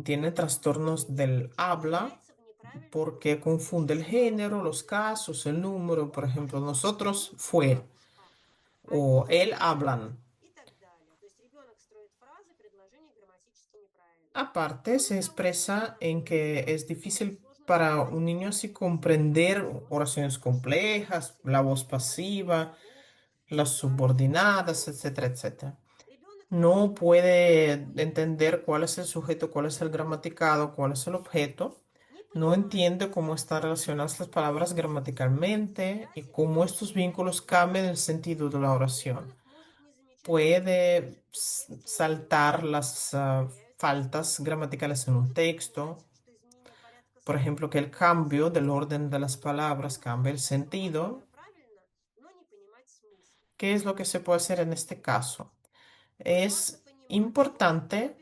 Tiene trastornos del habla porque confunde el género, los casos, el número. Por ejemplo, nosotros fue o él hablan. Aparte, se expresa en que es difícil para un niño así comprender oraciones complejas, la voz pasiva, las subordinadas, etcétera, etcétera. No puede entender cuál es el sujeto, cuál es el gramaticado, cuál es el objeto. No entiende cómo están relacionadas las palabras gramaticalmente y cómo estos vínculos cambian el sentido de la oración. Puede saltar las faltas gramaticales en un texto. Por ejemplo, que el cambio del orden de las palabras cambia el sentido. ¿Qué es lo que se puede hacer en este caso? Es importante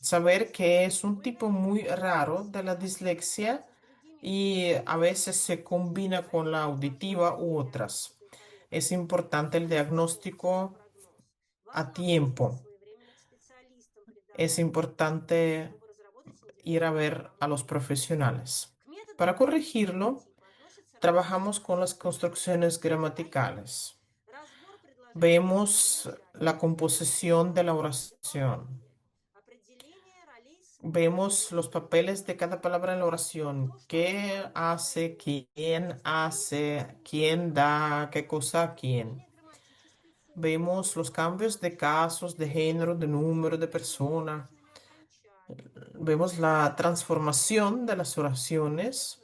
saber que es un tipo muy raro de la dislexia y a veces se combina con la auditiva u otras. Es importante el diagnóstico a tiempo. Es importante ir a ver a los profesionales. Para corregirlo, trabajamos con las construcciones gramaticales. Vemos la composición de la oración. Vemos los papeles de cada palabra en la oración. ¿Qué hace, quién da, qué cosa a quién? Vemos los cambios de casos, de género, de número, de persona. Vemos la transformación de las oraciones,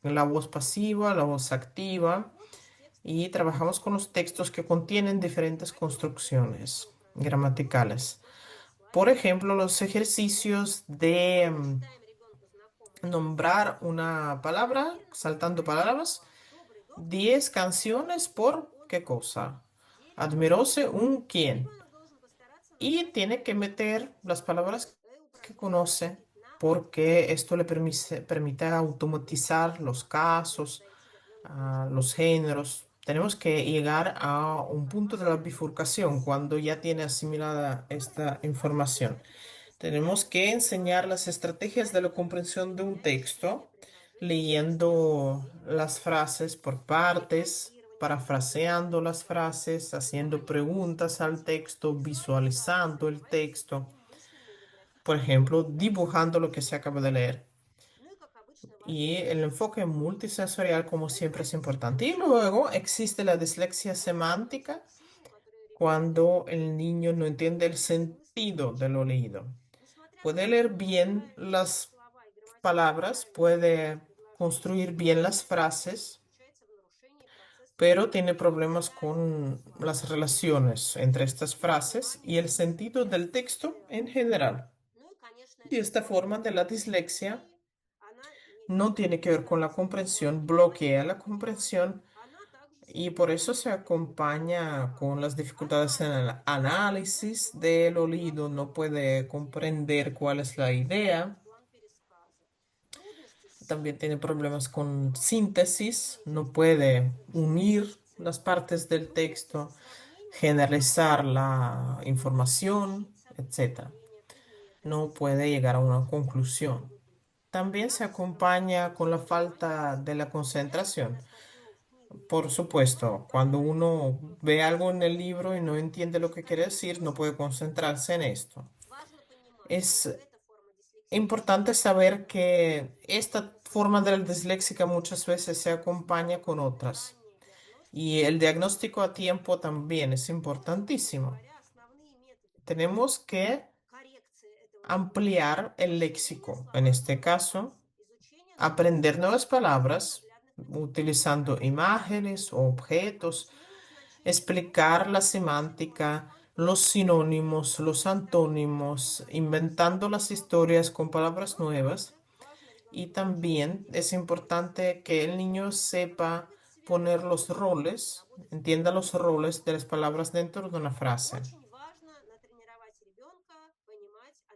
la voz pasiva, la voz activa. y trabajamos con los textos que contienen diferentes construcciones gramaticales. Por ejemplo, los ejercicios de nombrar una palabra, saltando palabras, 10 canciones por qué cosa. Admiróse un quién. Y tiene que meter las palabras que conoce porque esto le permite automatizar los casos, los géneros. Tenemos que llegar a un punto de la bifurcación cuando ya tiene asimilada esta información. Tenemos que enseñar las estrategias de la comprensión de un texto, leyendo las frases por partes, parafraseando las frases, haciendo preguntas al texto, visualizando el texto, por ejemplo, dibujando lo que se acaba de leer. Y el enfoque multisensorial, como siempre, es importante. Y luego existe la dislexia semántica cuando el niño no entiende el sentido de lo leído. Puede leer bien las palabras, puede construir bien las frases, pero tiene problemas con las relaciones entre estas frases y el sentido del texto en general. Y esta forma de la dislexia no tiene que ver con la comprensión, bloquea la comprensión y por eso se acompaña con las dificultades en el análisis del oído, no puede comprender cuál es la idea. También tiene problemas con síntesis, no puede unir las partes del texto, generalizar la información, etcétera. No puede llegar a una conclusión. También se acompaña con la falta de la concentración. Por supuesto, cuando uno ve algo en el libro y no entiende lo que quiere decir, no puede concentrarse en esto. Es importante saber que esta forma de la disléxica muchas veces se acompaña con otras y el diagnóstico a tiempo también es importantísimo. Tenemos que ampliar el léxico, en este caso, aprender nuevas palabras utilizando imágenes o objetos, explicar la semántica, los sinónimos, los antónimos, inventando las historias con palabras nuevas. Y también es importante que el niño sepa poner los roles, entienda los roles de las palabras dentro de una frase.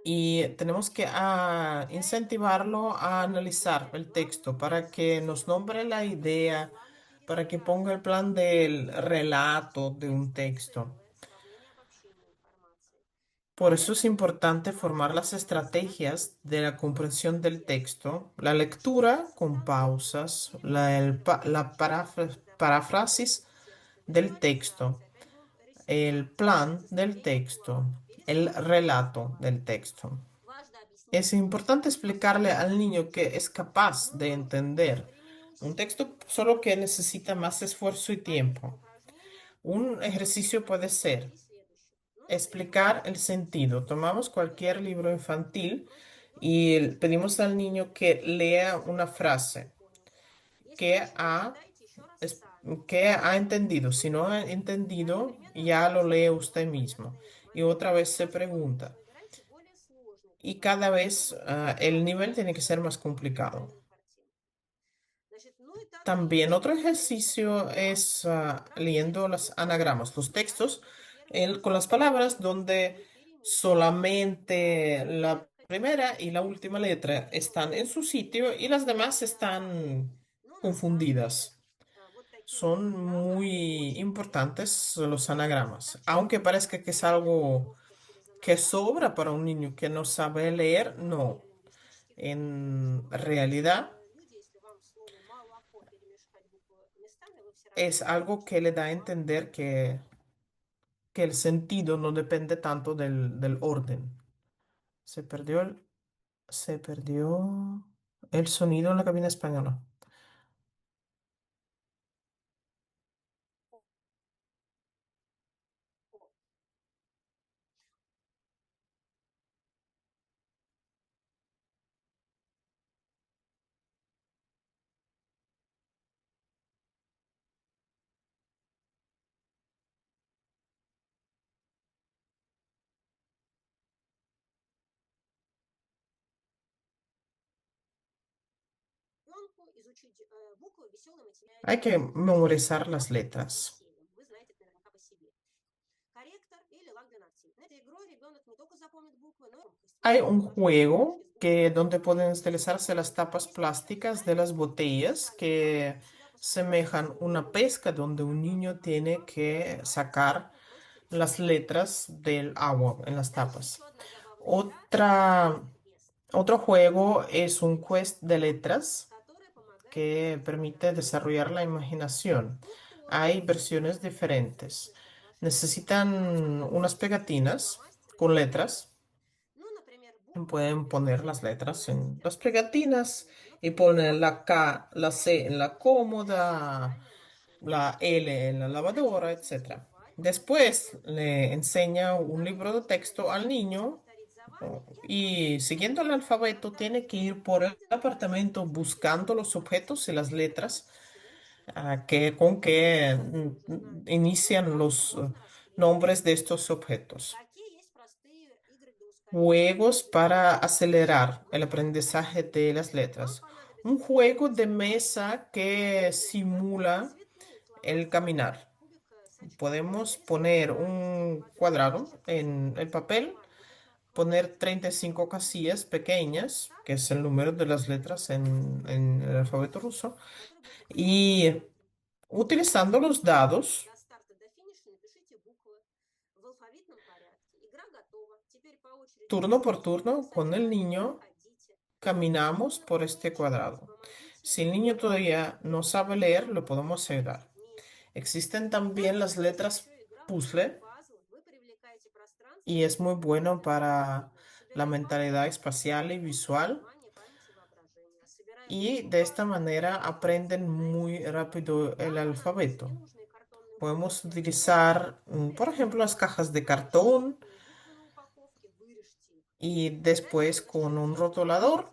Y tenemos que incentivarlo a analizar el texto para que nos nombre la idea, para que ponga el plan del relato de un texto. Por eso es importante formar las estrategias de la comprensión del texto, la lectura con pausas, la paráfrasis del texto, el plan del texto, el relato del texto. Es importante explicarle al niño que es capaz de entender un texto, solo que necesita más esfuerzo y tiempo. Un ejercicio puede ser explicar el sentido. Tomamos cualquier libro infantil y pedimos al niño que lea una frase que ha, es- que ha entendido. Si no ha entendido, ya lo lee usted mismo. Y otra vez se pregunta. Y cada vez el nivel tiene que ser más complicado. También otro ejercicio es leyendo los anagramas, los textos con las palabras donde solamente la primera y la última letra están en su sitio y las demás están confundidas. Son muy importantes los anagramas, aunque parezca que es algo que sobra para un niño que no sabe leer, no. En realidad es algo que le da a entender que el sentido no depende tanto del orden. Se perdió se perdió el sonido en la cabina española. Hay que memorizar las letras. Hay un juego que donde pueden utilizarse las tapas plásticas de las botellas que semejan una pesca donde un niño tiene que sacar las letras del agua en las tapas. Otra, otro juego es un quest de letras que permite desarrollar la imaginación. Hay versiones diferentes. Necesitan unas pegatinas con letras. Pueden poner las letras en las pegatinas y poner la K, la C en la cómoda, la L en la lavadora, etcétera. Después le enseña un libro de texto al niño y siguiendo el alfabeto tiene que ir por el apartamento buscando los objetos y las letras con que inician los nombres de estos objetos. Juegos para acelerar el aprendizaje de las letras. Un juego de mesa que simula el caminar. Podemos poner un cuadrado en el papel, poner 35 casillas pequeñas, que es el número de las letras en el alfabeto ruso, y utilizando los dados, turno por turno, con el niño, caminamos por este cuadrado. Si el niño todavía no sabe leer, lo podemos ayudar. Existen también las letras puzzle y es muy bueno para la mentalidad espacial y visual. Y de esta manera aprenden muy rápido el alfabeto. Podemos utilizar, por ejemplo, las cajas de cartón y después con un rotulador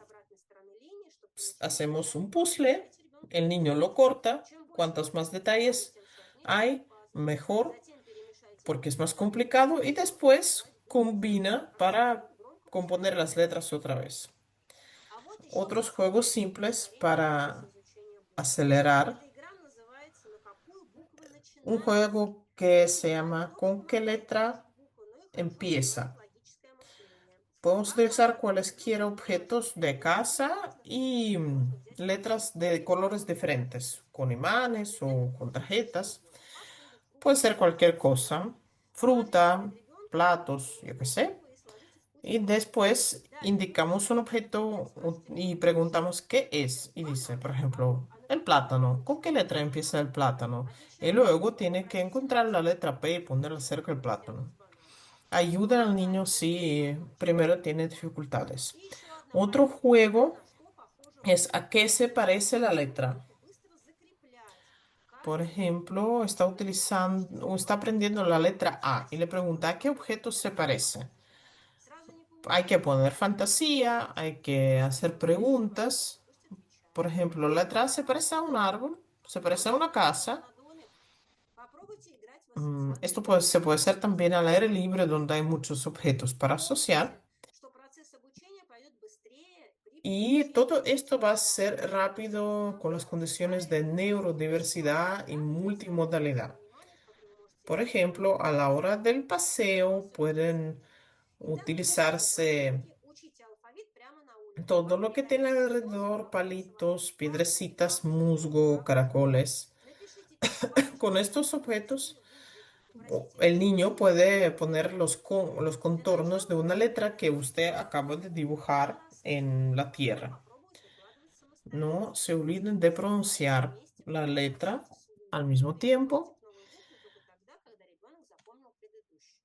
hacemos un puzzle, el niño lo corta, cuantos más detalles hay, mejor, porque es más complicado, y después combina para componer las letras otra vez. Otros juegos simples para acelerar, un juego que se llama ¿Con qué letra empieza? Podemos utilizar cualesquiera objetos de casa y letras de colores diferentes, con imanes o con tarjetas. Puede ser cualquier cosa, fruta, platos, yo qué sé. Y después indicamos un objeto y preguntamos qué es. Y dice, por ejemplo, el plátano. ¿Con qué letra empieza el plátano? Y luego tiene que encontrar la letra P y ponerla cerca del plátano. Ayuda al niño si primero tiene dificultades. Otro juego es a qué se parece la letra. Por ejemplo, está utilizando o está aprendiendo la letra A y le pregunta a qué objeto se parece. Hay que poner fantasía, hay que hacer preguntas. Por ejemplo, la letra A se parece a un árbol, se parece a una casa. Esto se puede hacer también al aire libre donde hay muchos objetos para asociar. Y todo esto va a ser rápido con las condiciones de neurodiversidad y multimodalidad. Por ejemplo, a la hora del paseo pueden utilizarse todo lo que tiene alrededor, palitos, piedrecitas, musgo, caracoles. Con estos objetos, el niño puede poner los contornos de una letra que usted acaba de dibujar en la tierra. No se olviden de pronunciar la letra al mismo tiempo.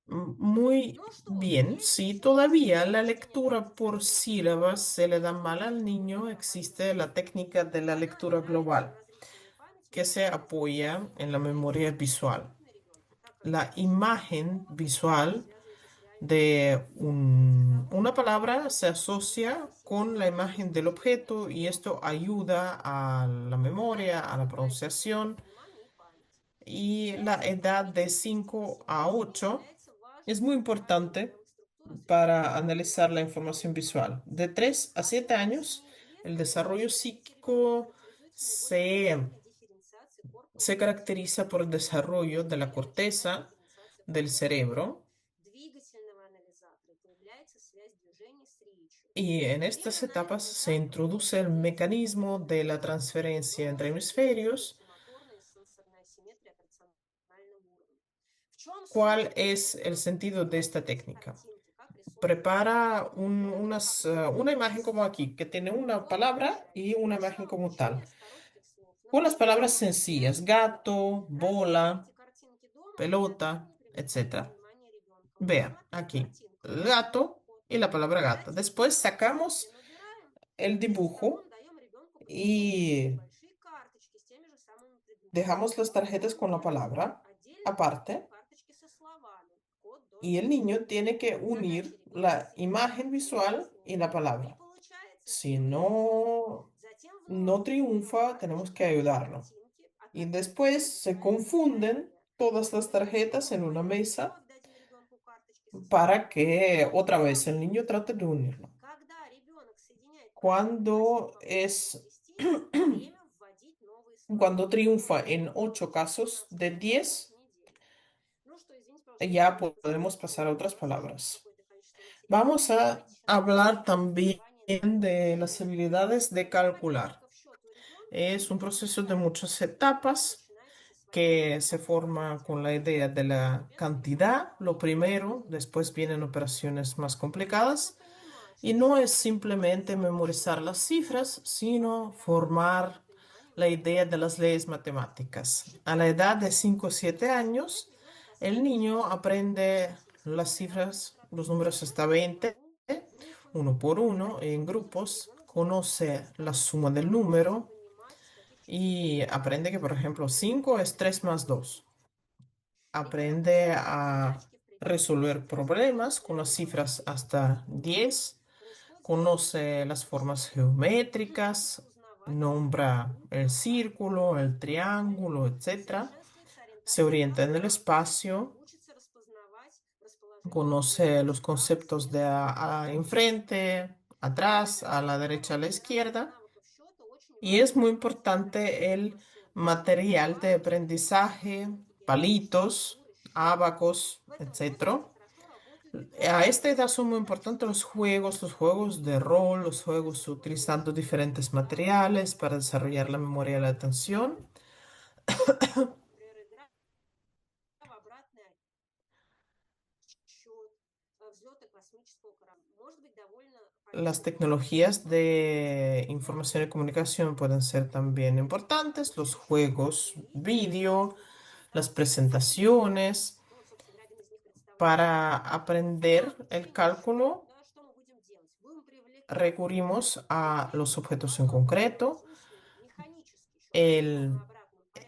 Muy bien, si todavía la lectura por sílabas se le da mal al niño, existe la técnica de la lectura global, que se apoya en la memoria visual. La imagen visual de una palabra se asocia con la imagen del objeto y esto ayuda a la memoria, a la pronunciación y la edad de 5 a 8 es muy importante para analizar la información visual. De 3 a 7 años El desarrollo psíquico se, se caracteriza por el desarrollo de la corteza del cerebro y en estas etapas se introduce el mecanismo de la transferencia entre hemisferios. ¿Cuál es el sentido de esta técnica? Prepara una imagen como aquí, que tiene una palabra y una imagen como tal. Con las palabras sencillas, gato, bola, pelota, etcétera. Vean, aquí, gato y la palabra gata. Después sacamos el dibujo y dejamos las tarjetas con la palabra aparte y el niño tiene que unir la imagen visual y la palabra. Si no triunfa, tenemos que ayudarlo. Y después se confunden todas las tarjetas en una mesa para que otra vez el niño trate de unirlo. Cuando es, cuando triunfa en 8 casos de 10, ya podemos pasar a otras palabras. Vamos a hablar también de las habilidades de calcular. Es un proceso de muchas etapas que se forma con la idea de la cantidad, lo primero, después vienen operaciones más complicadas y no es simplemente memorizar las cifras, sino formar la idea de las leyes matemáticas. A la edad de 5 o 7 años, el niño aprende las cifras, los números hasta 20, uno por uno, en grupos, conoce la suma del número y aprende que, por ejemplo, 5 es 3 más 2. Aprende a resolver problemas con las cifras hasta 10. Conoce las formas geométricas, nombra el círculo, el triángulo, etcétera. Se orienta en el espacio, conoce los conceptos de enfrente, atrás, a la derecha, a la izquierda. Y es muy importante el material de aprendizaje, palitos, ábacos, etcétera. A esta edad son muy importantes los juegos de rol, los juegos utilizando diferentes materiales para desarrollar la memoria y la atención. Las tecnologías de información y comunicación pueden ser también importantes, los juegos vídeo, las presentaciones. Para aprender el cálculo, recurrimos a los objetos en concreto, el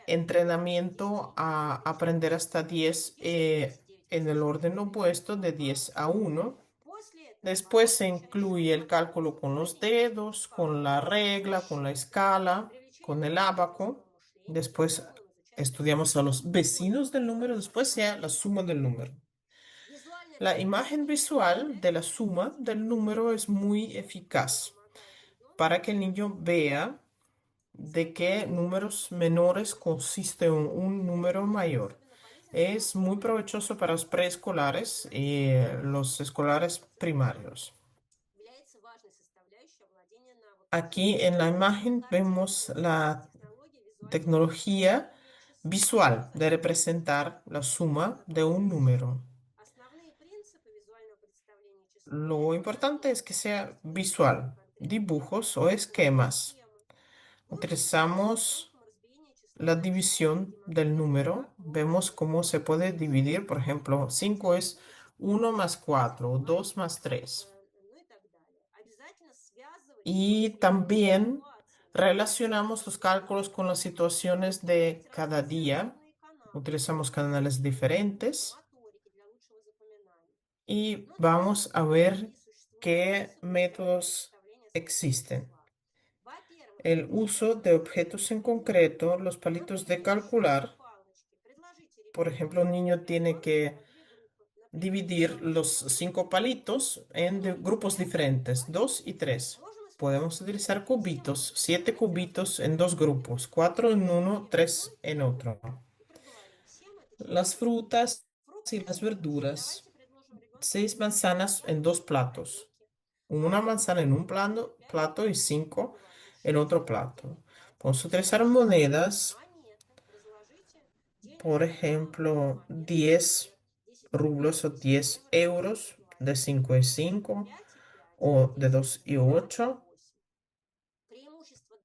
entrenamiento a aprender hasta 10 en el orden opuesto de 10 a 1. Después se incluye el cálculo con los dedos, con la regla, con la escala, con el ábaco. Después estudiamos a los vecinos del número, después ya la suma del número. La imagen visual de la suma del número es muy eficaz para que el niño vea de qué números menores consiste un número mayor. Es muy provechoso para los preescolares y los escolares primarios. Aquí en la imagen vemos la tecnología visual de representar la suma de un número. Lo importante es que sea visual, dibujos o esquemas. Utilizamos la división del número. Vemos cómo se puede dividir. Por ejemplo, 5 es 1 más 4 o 2 más 3. Y también relacionamos los cálculos con las situaciones de cada día. Utilizamos canales diferentes y vamos a ver qué métodos existen. El uso de objetos en concreto, los palitos de calcular. Por ejemplo, un niño tiene que dividir los 5 palitos en grupos diferentes, 2 y 3. podemos utilizar cubitos, 7 cubitos en dos grupos, 4 en uno, 3 en otro. Las frutas y las verduras, 6 manzanas en dos platos. Una manzana en un plato y 5 en otro plato. Podemos utilizar monedas, por ejemplo, 10 rublos o 10 euros de 5 y 5 o de 2 y 8.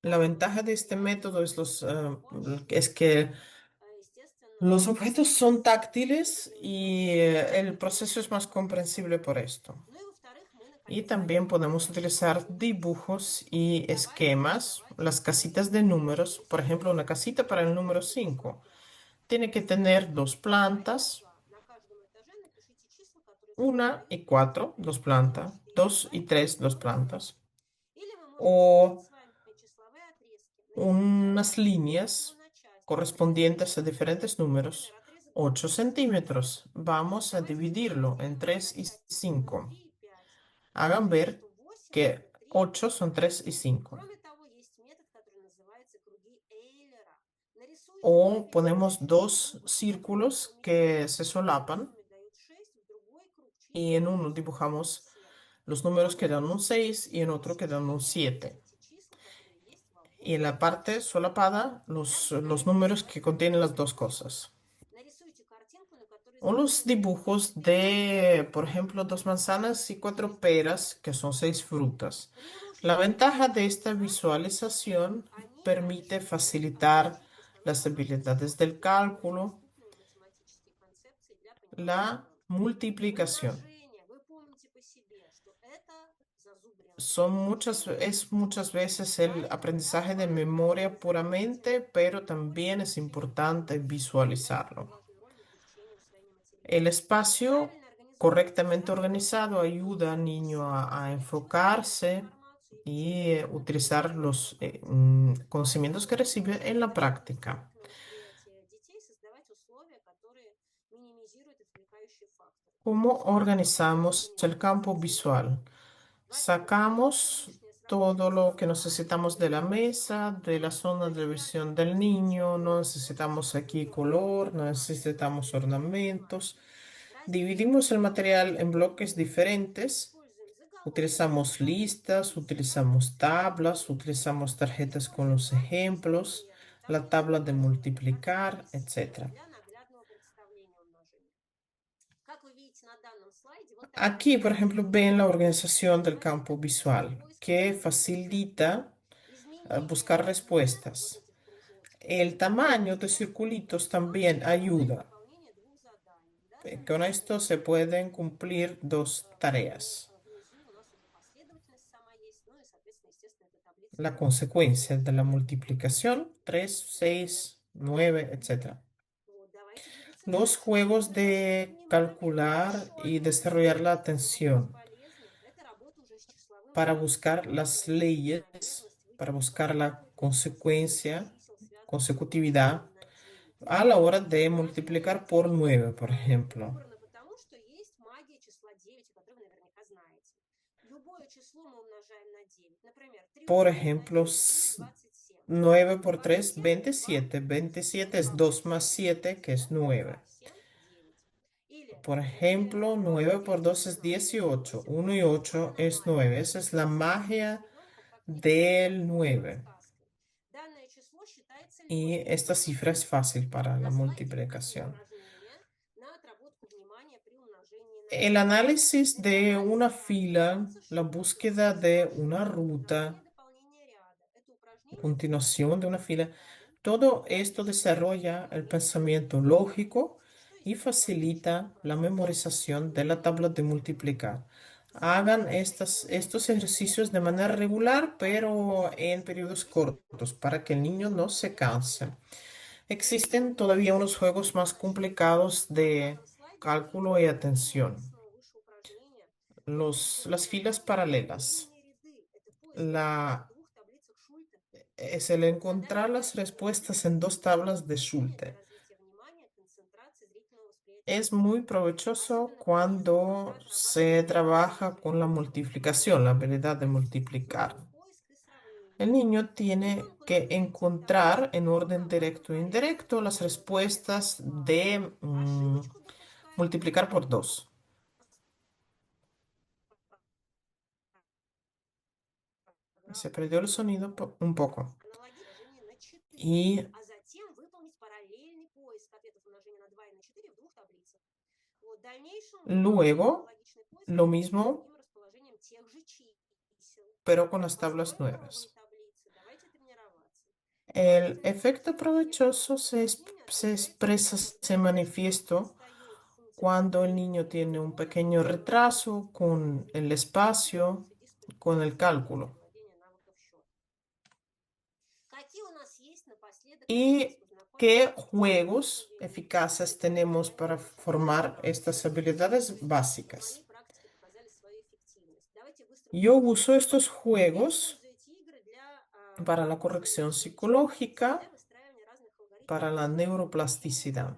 La ventaja de este método es que los objetos son táctiles y el proceso es más comprensible por esto. Y también podemos utilizar dibujos y esquemas, las casitas de números. Por ejemplo, una casita para el número 5 tiene que tener dos plantas, 1 y 4, dos plantas, 2 y 3, dos plantas, o unas líneas correspondientes a diferentes números, 8 centímetros. Vamos a dividirlo en 3 y 5. Hagan ver que 8 son 3 y 5. O ponemos dos círculos que se solapan y en uno dibujamos los números que dan un 6 y en otro que dan un 7. Y en la parte solapada los números que contienen las dos cosas. O los dibujos de, por ejemplo, 2 manzanas y 4 peras, que son 6 frutas. La ventaja de esta visualización permite facilitar las habilidades del cálculo, la multiplicación. Es muchas veces el aprendizaje de memoria puramente, pero también es importante visualizarlo. El espacio correctamente organizado ayuda al niño a enfocarse y utilizar los conocimientos que recibe en la práctica. ¿Cómo organizamos el campo visual? Sacamos todo lo que necesitamos de la mesa, de la zona de visión del niño. No necesitamos aquí color, no necesitamos ornamentos. Dividimos el material en bloques diferentes. Utilizamos listas, utilizamos tablas, utilizamos tarjetas con los ejemplos, la tabla de multiplicar, etcétera. Aquí, por ejemplo, ven la organización del campo visual que facilita buscar respuestas. El tamaño de circulitos también ayuda. Con esto se pueden cumplir dos tareas. La consecuencia de la multiplicación, 3, 6, 9, etcétera. Los juegos de calcular y desarrollar la atención para buscar las leyes, para buscar la consecuencia, consecutividad a la hora de multiplicar por 9, por ejemplo. Por ejemplo, 9 por 3, 27. 27 es 2 más 7, que es 9. Por ejemplo, 9 por 2 es 18. 1 y 8 es 9. Esa es la magia del 9. Y esta cifra es fácil para la multiplicación. El análisis de una fila, la búsqueda de una ruta, continuación de una fila, todo esto desarrolla el pensamiento lógico y facilita la memorización de la tabla de multiplicar. Hagan estos ejercicios de manera regular, pero en periodos cortos, para que el niño no se canse. Existen todavía unos juegos más complicados de cálculo y atención. Las filas paralelas. Es el encontrar las respuestas en dos tablas de Schulte. Es muy provechoso cuando se trabaja con la multiplicación, la habilidad de multiplicar. El niño tiene que encontrar en orden directo e indirecto las respuestas de multiplicar por 2. Se perdió el sonido un poco. Y luego lo mismo, pero con las tablas nuevas. El efecto provechoso se expresa, se manifiesto cuando el niño tiene un pequeño retraso con el espacio, con el cálculo. ¿Y qué juegos eficaces tenemos para formar estas habilidades básicas? Yo uso estos juegos para la corrección psicológica, para la neuroplasticidad.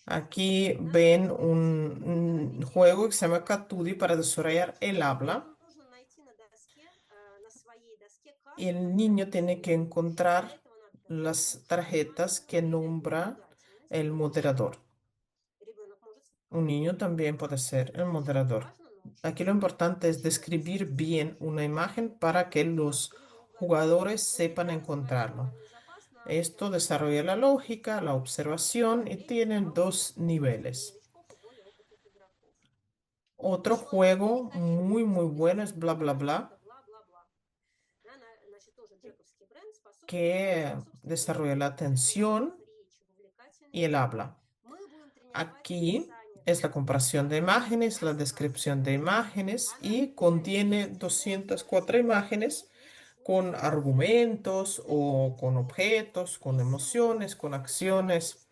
Aquí ven un juego que se llama Catudi para desarrollar el habla. Y el niño tiene que encontrar las tarjetas que nombra el moderador. Un niño también puede ser el moderador. Aquí lo importante es describir bien una imagen para que los jugadores sepan encontrarlo. Esto desarrolla la lógica, la observación y tienen dos niveles. Otro juego muy bueno es bla bla bla, que desarrolla la atención y el habla. Aquí es la comparación de imágenes, la descripción de imágenes y contiene 204 imágenes con argumentos o con objetos, con emociones, con acciones.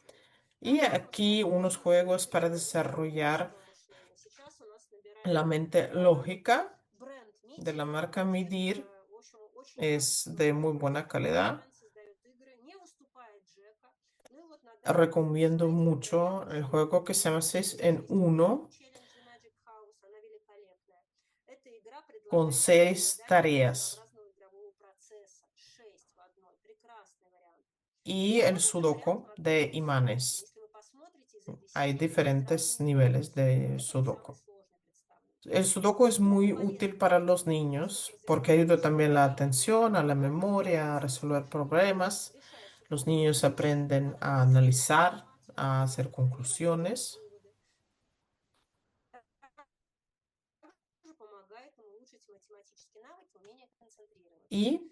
Y aquí unos juegos para desarrollar la mente lógica de la marca Midir. Es de muy buena calidad. Recomiendo mucho el juego que se llama 6 en uno con 6 tareas y el sudoku de imanes. Hay diferentes niveles de sudoku. El sudoku es muy útil para los niños porque ayuda también la atención, a la memoria, a resolver problemas. Los niños aprenden a analizar, a hacer conclusiones y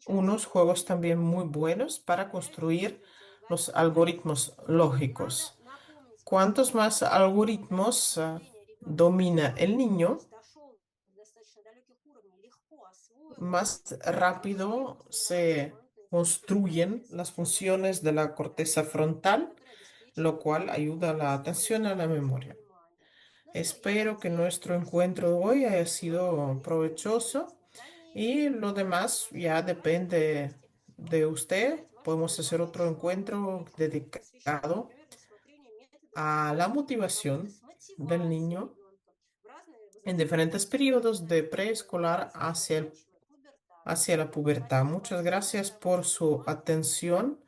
unos juegos también muy buenos para construir los algoritmos lógicos. Cuantos más algoritmos domina el niño, más rápido se construyen las funciones de la corteza frontal, lo cual ayuda a la atención y a la memoria. Espero que nuestro encuentro de hoy haya sido provechoso y lo demás ya depende de usted. Podemos hacer otro encuentro dedicado a la motivación del niño en diferentes periodos de preescolar hacia la pubertad. Muchas gracias por su atención